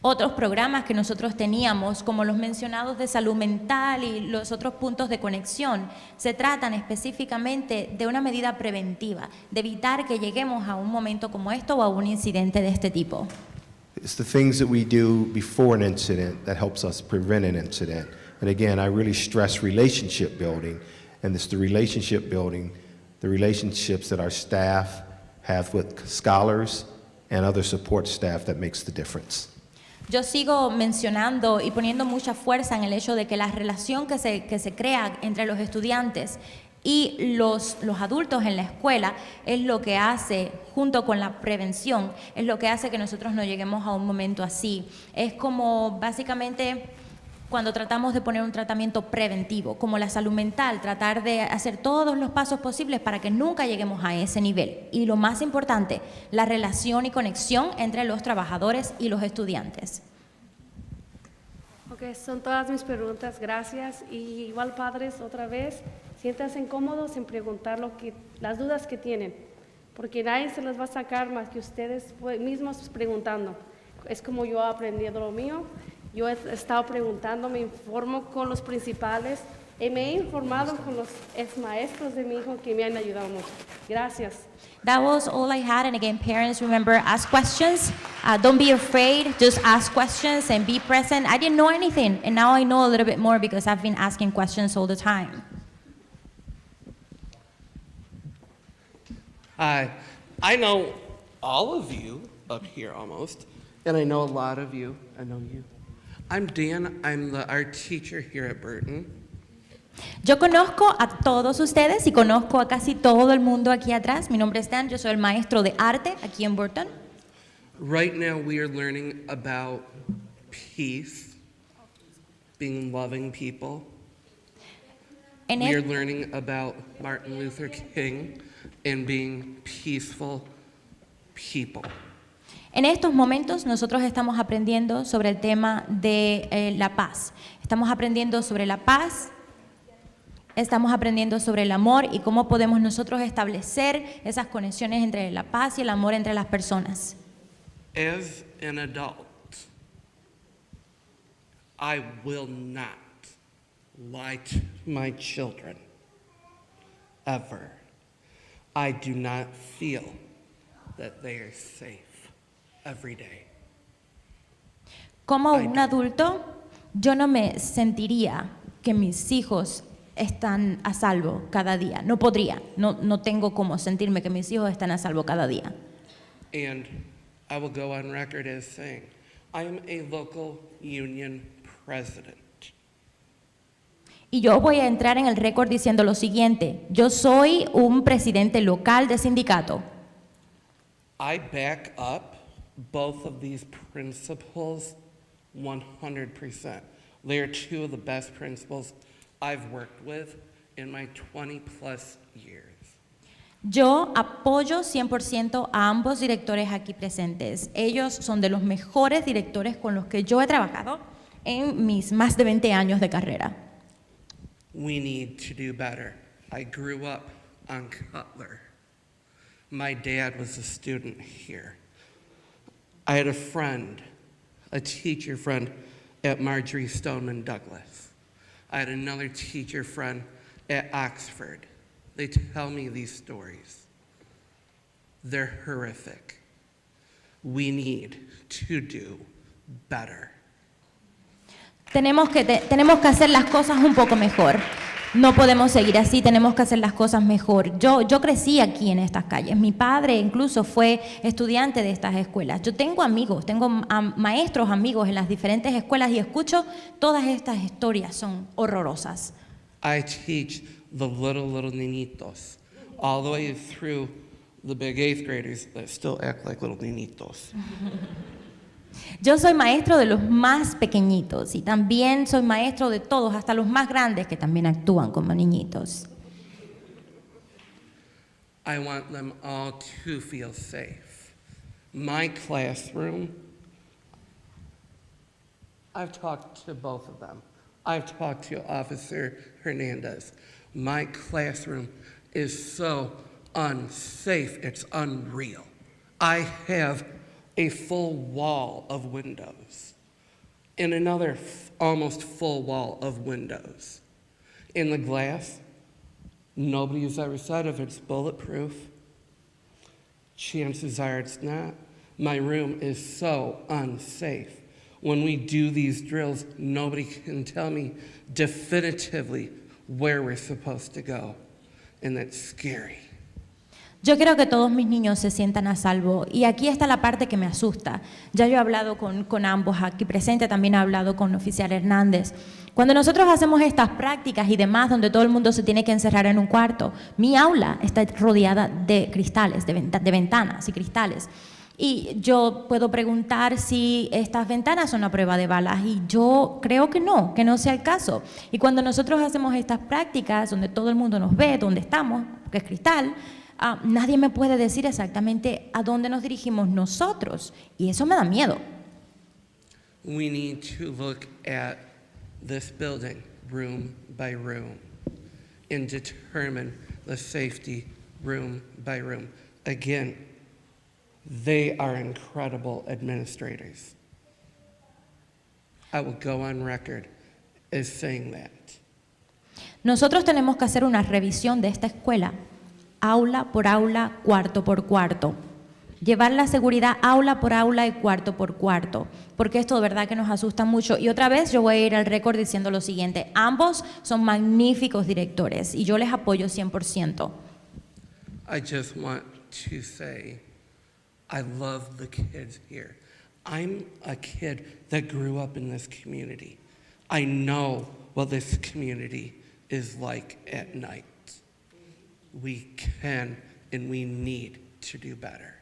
Otros programas que nosotros teníamos, como los mencionados de salud mental y los otros puntos de conexión, se tratan específicamente de una medida preventiva, de evitar que lleguemos a un momento como esto o a un incidente de este tipo. It's the things that we do before an incident that helps us prevent an incident. And again, I really stress relationship building, and it's the relationship building, the relationships that our staff have with scholars and other support staff that makes the difference. Yo sigo mencionando y poniendo mucha fuerza en el hecho de que la relación que se crea entre los estudiantes y los adultos en la escuela es lo que hace, junto con la prevención, es lo que hace que nosotros no lleguemos a un momento así. Es como básicamente cuando tratamos de poner un tratamiento preventivo, como la salud mental, tratar de hacer todos los pasos posibles para que nunca lleguemos a ese nivel. Y lo más importante, la relación y conexión entre los trabajadores y los estudiantes. Ok, son todas mis preguntas, gracias. Y igual, padres, otra vez, siéntanse cómodos en preguntar las dudas que tienen, porque nadie se las va a sacar más que ustedes mismos preguntando. Es como yo he aprendido lo mío. Yo he estado preguntando, me informo con los principales y me he informado con los maestros de mi hijo que me han ayudado mucho. Gracias. That was all I had, and again, parents, remember, ask questions. Don't be afraid, just ask questions and be present. I didn't know anything, and now I know a little bit more because I've been asking questions all the time. Hi, I know all of you up here almost, and I know a lot of you. I know you. I'm Dan. I'm the art teacher here at Burton. Yo conozco a todos ustedes y conozco a casi todo el mundo aquí atrás. Mi nombre es Dan, yo soy el maestro de arte aquí en Burton. Right now we are learning about peace, being loving people. We are learning about Martin Luther King and being peaceful people. En estos momentos nosotros estamos aprendiendo sobre el tema de la paz. Estamos aprendiendo sobre la paz Estamos aprendiendo sobre el amor y cómo podemos nosotros establecer esas conexiones entre la paz y el amor entre las personas. As an adult, I will not lie to my children, ever. I do not feel that they are safe every day. Como un adulto, yo no me sentiría que mis hijos están a salvo cada día. No podría, no tengo cómo sentirme que mis hijos están a salvo cada día. And I will go on record as saying, I am a local union president. Y yo voy a entrar en el récord diciendo lo siguiente: yo soy un presidente local de sindicato. I back up both of these principles 100%. They are two of the best principles I've worked with in my 20+ years. Yo apoyo 100% a ambos directores aquí presentes. Ellos son de los mejores directores con los que yo he trabajado en mis más de 20 años de carrera. We need to do better. I grew up on Cutler. My dad was a student here. I had a friend, a teacher friend at Marjorie Stoneman Douglas. I had another teacher friend at Oxford. They tell me these stories. They're horrific. We need to do better. Tenemos que hacer las cosas un poco mejor. No podemos seguir así, tenemos que hacer las cosas mejor. Yo crecí aquí en estas calles. Mi padre incluso fue estudiante de estas escuelas. Yo tengo amigos, tengo maestros amigos en las diferentes escuelas y escucho todas estas historias, son horrorosas. I teach the little niñitos, all the way through the big 8th graders that still act like little niñitos. Yo soy maestro de los más pequeñitos y también soy maestro de todos, hasta los más grandes que también actúan como niñitos. I want them all to feel safe. My classroom, I've talked to both of them. I've talked to Officer Hernandez. My classroom is so unsafe, it's unreal. I have a full wall of windows and another almost full wall of windows. In the glass, nobody has ever said if it's bulletproof. Chances are it's not. My room is so unsafe. When we do these drills, nobody can tell me definitively where we're supposed to go, and that's scary. Yo quiero que todos mis niños se sientan a salvo y aquí está la parte que me asusta. Ya yo he hablado con ambos aquí presentes, también he hablado con el oficial Hernández. Cuando nosotros hacemos estas prácticas y demás donde todo el mundo se tiene que encerrar en un cuarto, mi aula está rodeada de cristales, de ventanas y cristales. Y yo puedo preguntar si estas ventanas son a prueba de balas y yo creo que no sea el caso. Y cuando nosotros hacemos estas prácticas donde todo el mundo nos ve, donde estamos, que es cristal, nadie me puede decir exactamente a dónde nos dirigimos nosotros y eso me da miedo. We need to look at this building room by room and determine the safety room by room. Again, they are incredible administrators. I will go on record as saying that. Nosotros tenemos que hacer una revisión de esta escuela, aula por aula, cuarto por cuarto. Llevar la seguridad aula por aula y cuarto por cuarto, porque esto de verdad que nos asusta mucho. Y otra vez yo voy a ir al récord diciendo lo siguiente: ambos son magníficos directores y yo les apoyo 100%. I just want to say, I love the kids here. I'm a kid that grew up in this community. I know what this community is like at night. We can and we need to do better.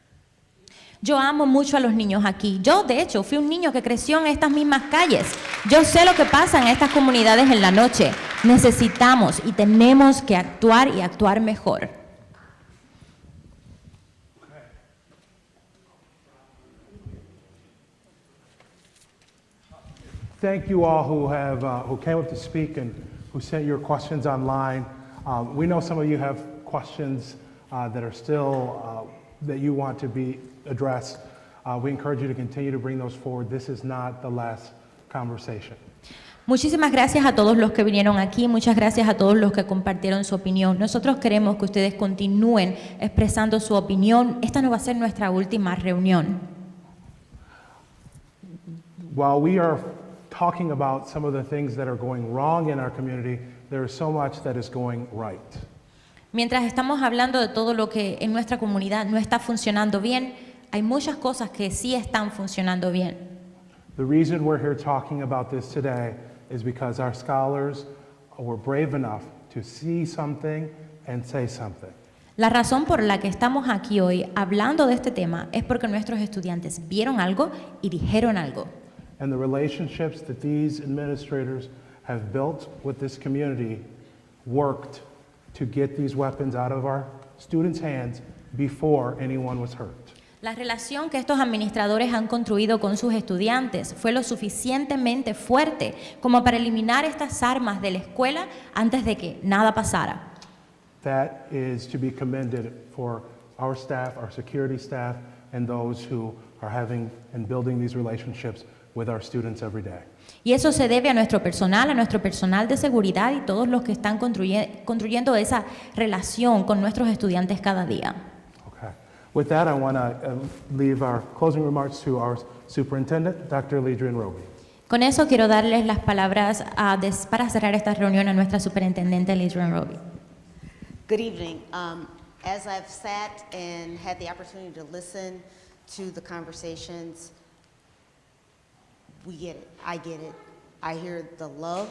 Yo amo mucho a los niños aquí. Yo, de hecho, fui un niño que creció en estas mismas calles. Yo sé lo que pasa en estas comunidades en la noche. Necesitamos y tenemos que actuar y actuar mejor. Thank you all who came up to speak and who sent your questions online. We know some of you have questions that are still, that you want to be addressed. We encourage you to continue to bring those forward. This is not the last conversation. Muchísimas gracias a todos los que vinieron aquí, muchas gracias a todos los que compartieron su opinión. Nosotros queremos que ustedes continúen expresando su opinión. Esta no va a ser nuestra última reunión. While we are talking about some of the things that are going wrong in our community, there is so much that is going right. Mientras estamos hablando de todo lo que en nuestra comunidad no está funcionando bien, hay muchas cosas que sí están funcionando bien. The reason we're here talking about this today is because our scholars were brave enough to see something and say something. La razón por la que estamos aquí hoy hablando de este tema es porque nuestros estudiantes vieron algo y dijeron algo. And the relationships that these administrators have built with this community worked to get these weapons out of our students' hands before anyone was hurt. La relación que estos administradores han construido con sus estudiantes fue lo suficientemente fuerte como para eliminar estas armas de la escuela antes de que nada pasara. That is to be commended for our staff, our security staff, and those who are having and building these relationships with our students every day. Y eso se debe a nuestro personal de seguridad y todos los que están construyendo esa relación con nuestros estudiantes cada día. With that, I want to leave our closing remarks to our superintendent, Dr. Lidrian Roby. Con eso quiero darles las palabras para cerrar esta reunión a nuestra superintendente Lidrian Roby. Good evening. As I've sat and had the opportunity to listen to the conversations, we get it. I get it. I hear the love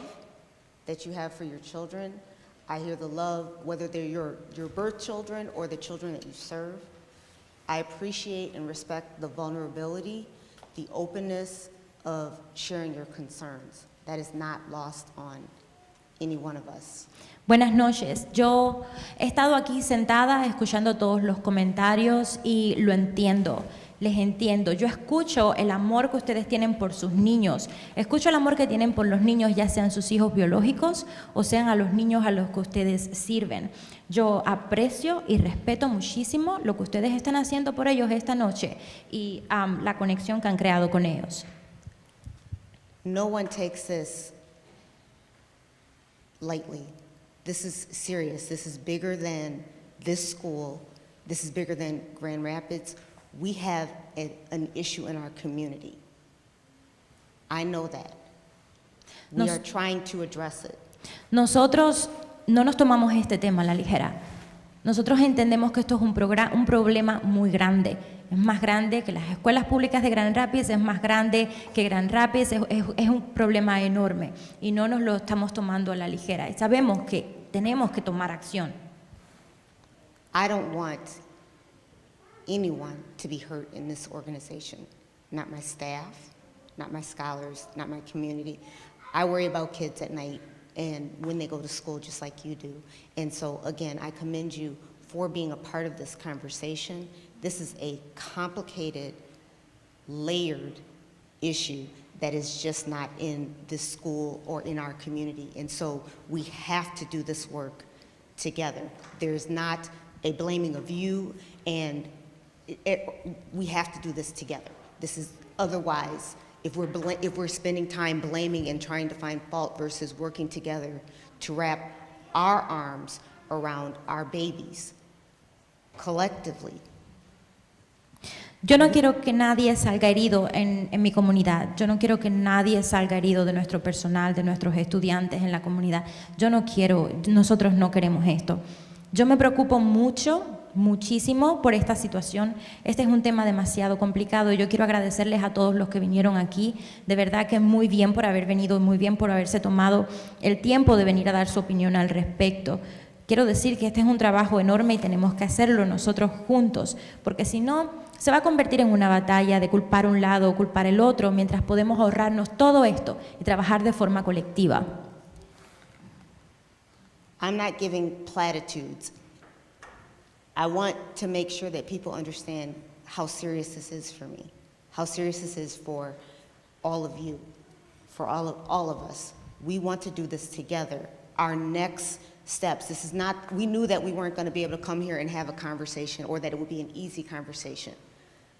that you have for your children. I hear the love, whether they're your birth children or the children that you serve. I appreciate and respect the vulnerability, the openness of sharing your concerns. That is not lost on any one of us. Buenas noches. Yo he estado aquí sentada escuchando todos los comentarios y lo entiendo. Les entiendo. Yo escucho el amor que ustedes tienen por sus niños. Escucho el amor que tienen por los niños, ya sean sus hijos biológicos o sean a los niños a los que ustedes sirven. Yo aprecio y respeto muchísimo lo que ustedes están haciendo por ellos esta noche y la conexión que han creado con ellos. No one takes this lightly. This is serious. This is bigger than this school. This is bigger than Grand Rapids. We have an issue in our community. I know that. We are trying to address it. Nosotros no nos tomamos este tema a la ligera. Nosotros entendemos que esto es un problema muy grande. Es más grande que las escuelas públicas de Grand Rapids, es más grande que Grand Rapids, es un problema enorme y no nos lo estamos tomando a la ligera. Y sabemos que tenemos que tomar acción. I don't want anyone to be hurt in this organization. Not my staff, not my scholars, not my community. I worry about kids at night and when they go to school just like you do. And so again, I commend you for being a part of this conversation. This is a complicated, layered issue that is just not in this school or in our community. And so we have to do this work together. There's not a blaming of you, and we have to do this together. This is otherwise, if we're spending time blaming and trying to find fault versus working together to wrap our arms around our babies collectively. Yo no quiero que nadie salga herido en mi comunidad. Yo no quiero que nadie salga herido de nuestro personal, de nuestros estudiantes en la comunidad. Nosotros no queremos esto. Yo me preocupo muchísimo por esta situación. Este es un tema demasiado complicado y yo quiero agradecerles a todos los que vinieron aquí. De verdad que muy bien por haber venido, muy bien por haberse tomado el tiempo de venir a dar su opinión al respecto. Quiero decir que este es un trabajo enorme y tenemos que hacerlo nosotros juntos, porque si no, se va a convertir en una batalla de culpar un lado o culpar el otro, mientras podemos ahorrarnos todo esto y trabajar de forma colectiva. I'm not giving platitudes. I want to make sure that people understand how serious this is for me, how serious this is for all of you, for all of us. We want to do this together. our next steps. This is not, we knew that we weren't going to be able to come here and have a conversation or that it would be an easy conversation.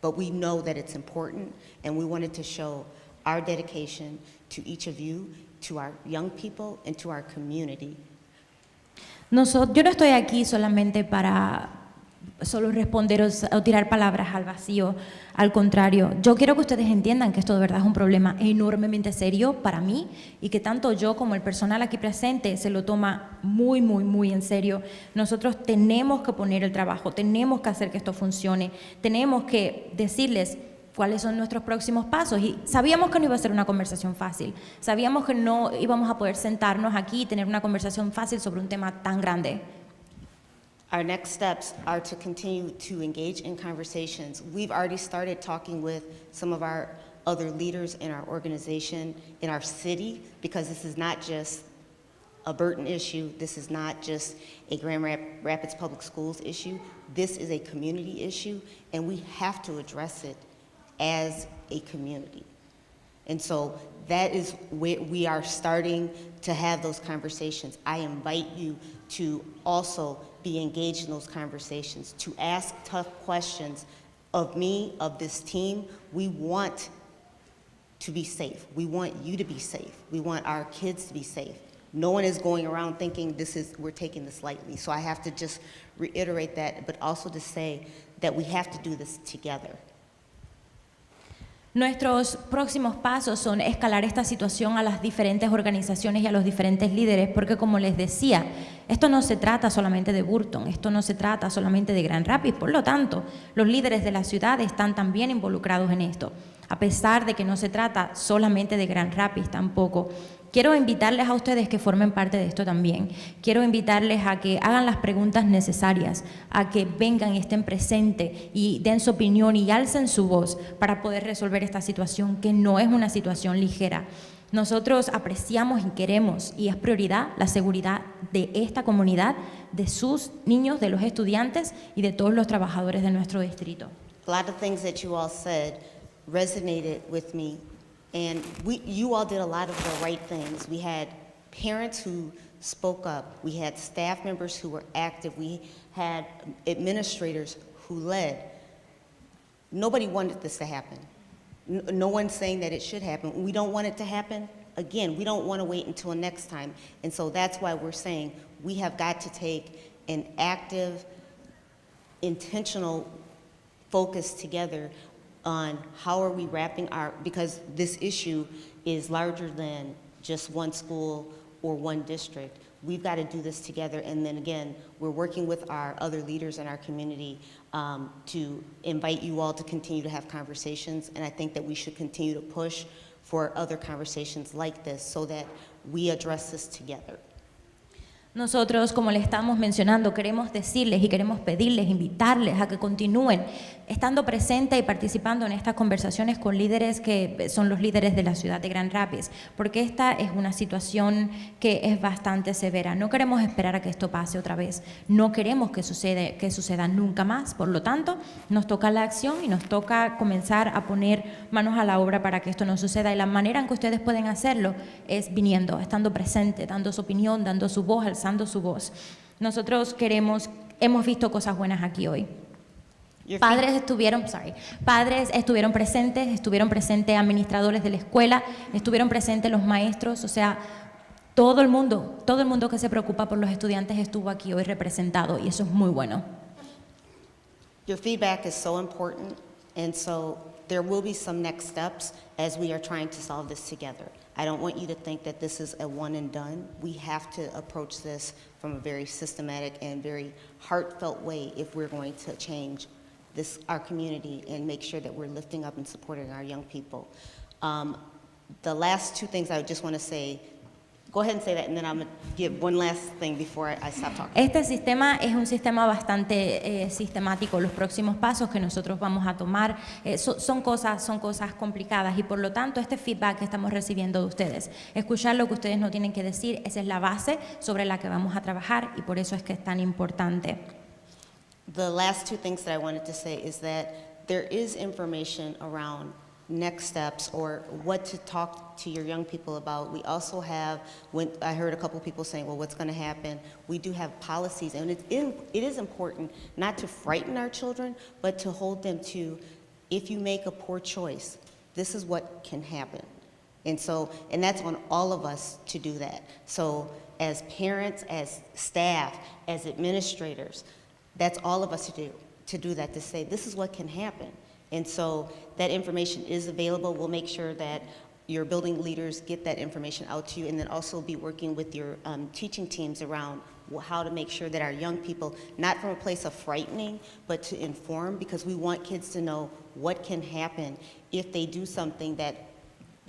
But we know that it's important, and we wanted to show our dedication to each of you, to our young people, and to our community. Yo no estoy aquí solamente para solo responder o tirar palabras al vacío. Al contrario, yo quiero que ustedes entiendan que esto de verdad es un problema enormemente serio para mí y que tanto yo como el personal aquí presente se lo toma muy, muy, muy en serio. Nosotros tenemos que poner el trabajo, tenemos que hacer que esto funcione, tenemos que decirles cuáles son nuestros próximos pasos. Y sabíamos que no iba a ser una conversación fácil, sabíamos que no íbamos a poder sentarnos aquí y tener una conversación fácil sobre un tema tan grande. Our next steps are to continue to engage in conversations. We've already started talking with some of our other leaders in our organization, in our city, because this is not just a Burton issue. This is not just a Grand Rapids Public Schools issue. This is a community issue, and we have to address it as a community. And so that is where we are starting to have those conversations. I invite you to also be engaged in those conversations, to ask tough questions of me, of this team. We want to be safe. We want you to be safe. We want our kids to be safe. No one is going around thinking we're taking this lightly. So I have to just reiterate that, but also to say that we have to do this together. Nuestros próximos pasos son escalar esta situación a las diferentes organizaciones y a los diferentes líderes, porque como les decía, esto no se trata solamente de Burton, esto no se trata solamente de Grand Rapids, por lo tanto, los líderes de la ciudad están también involucrados en esto, a pesar de que no se trata solamente de Grand Rapids tampoco. Quiero invitarles a ustedes que formen parte de esto también. Quiero invitarles a que hagan las preguntas necesarias, a que vengan y estén presentes y den su opinión y alcen su voz para poder resolver esta situación, que no es una situación ligera. Nosotros apreciamos y queremos, y es prioridad, la seguridad de esta comunidad, de sus niños, de los estudiantes y de todos los trabajadores de nuestro distrito. A lot of things that you all said resonated with me. And you all did a lot of the right things. We had parents who spoke up. We had staff members who were active. We had administrators who led. Nobody wanted this to happen. No one's saying that it should happen. We don't want it to happen. Again, we don't want to wait until next time. And so that's why we're saying we have got to take an active, intentional focus together on how are we wrapping because this issue is larger than just one school or one district. We've got to do this together, and then again, we're working with our other leaders in our community to invite you all to continue to have conversations, and I think that we should continue to push for other conversations like this so that we address this together. Nosotros, como les estamos mencionando, queremos decirles y queremos pedirles, invitarles a que continúen estando presentes y participando en estas conversaciones con líderes que son los líderes de la ciudad de Grand Rapids, porque esta es una situación que es bastante severa. No queremos esperar a que esto pase otra vez, no queremos que suceda nunca más. Por lo tanto, nos toca la acción y nos toca comenzar a poner manos a la obra para que esto no suceda. Y la manera en que ustedes pueden hacerlo es viniendo, estando presentes, dando su opinión, dando su voz, alzando su voz. Nosotros hemos visto cosas buenas aquí hoy. Padres estuvieron presentes administradores de la escuela, estuvieron presentes los maestros, o sea, todo el mundo que se preocupa por los estudiantes estuvo aquí hoy representado, y eso es muy bueno. Your feedback is so important, and so there will be some next steps as we are trying to solve this together. I don't want you to think that this is a one and done. We have to approach this from a very systematic and very heartfelt way if we're going to change our community and make sure that we're lifting up and supporting our young people. The last two things I just want to say, go ahead and say that, and then I'm going to give one last thing before I stop talking. Este sistema es un sistema bastante sistemático. Los próximos pasos que nosotros vamos a tomar son cosas complicadas, y por lo tanto este feedback que estamos recibiendo de ustedes, escuchar lo que ustedes no tienen que decir, esa es la base sobre la que vamos a trabajar, y por eso es que es tan importante. The last two things that I wanted to say is that there is information around next steps or what to talk to your young people about. We also have, when I heard a couple people saying, well, what's going to happen? We do have policies, and it is important not to frighten our children, but to hold them to, if you make a poor choice, this is what can happen. And that's on all of us to do that. So as parents, as staff, as administrators, that's all of us to do that, to say, this is what can happen. And so that information is available. We'll make sure that your building leaders get that information out to you, and then also be working with your teaching teams around how to make sure that our young people, not from a place of frightening, but to inform, because we want kids to know what can happen if they do something that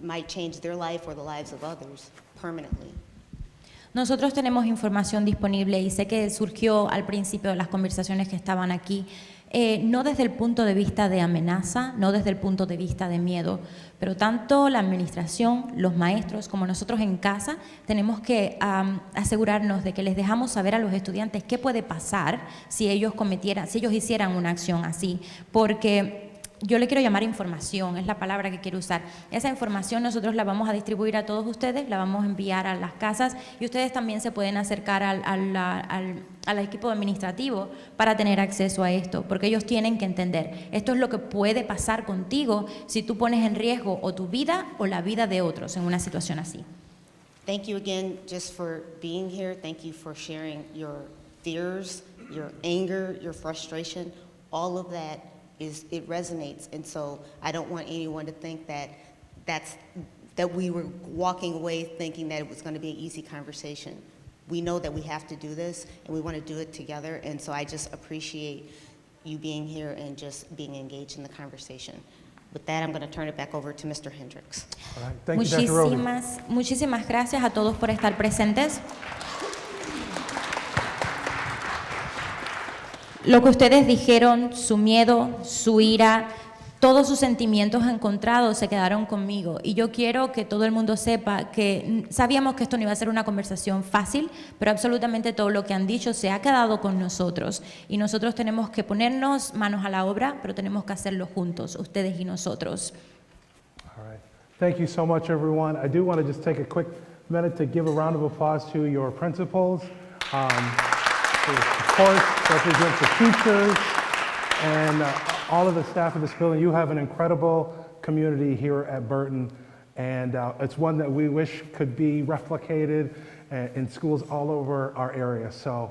might change their life or the lives of others permanently. Nosotros tenemos información disponible y sé que surgió al principio de las conversaciones que estaban aquí, no desde el punto de vista de amenaza, no desde el punto de vista de miedo, pero tanto la administración, los maestros, como nosotros en casa, tenemos que asegurarnos de que les dejamos saber a los estudiantes qué puede pasar si ellos hicieran una acción así, porque yo le quiero llamar información, es la palabra que quiero usar. Esa información nosotros la vamos a distribuir a todos ustedes, la vamos a enviar a las casas y ustedes también se pueden acercar al equipo administrativo para tener acceso a esto, porque ellos tienen que entender, esto es lo que puede pasar contigo si tú pones en riesgo o tu vida o la vida de otros en una situación así. Thank you again just for being here. Thank you for sharing your fears, your anger, your frustration, all of that. It resonates, and so I don't want anyone to think that we were walking away thinking that it was going to be an easy conversation. We know that we have to do this, and we want to do it together, and so I just appreciate you being here and just being engaged in the conversation. With that, I'm going to turn it back over to Mr. Hendricks. All right. Thank you, Dr. Roby. Muchísimas gracias a todos por estar presentes. Lo que ustedes dijeron, su miedo, su ira, todos sus sentimientos encontrados se quedaron conmigo. Y yo quiero que todo el mundo sepa que sabíamos que esto no iba a ser una conversación fácil, pero absolutamente todo lo que han dicho se ha quedado con nosotros. Y nosotros tenemos que ponernos manos a la obra, pero tenemos que hacerlo juntos, ustedes y nosotros. All right. Thank you so much, everyone. I do want to just take a quick minute to give a round of applause to your principals. Of course, represent the teachers and all of the staff of this building. You have an incredible community here at Burton, and it's one that we wish could be replicated in schools all over our area. So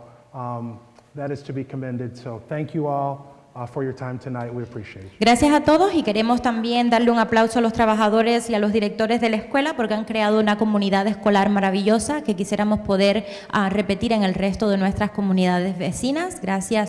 that is to be commended. So thank you all for your time tonight. We appreciate it. Gracias a todos y queremos también darle un aplauso a los trabajadores y a los directores de la escuela porque han creado una comunidad escolar maravillosa que quisiéramos poder repetir en el resto de nuestras comunidades vecinas. Gracias.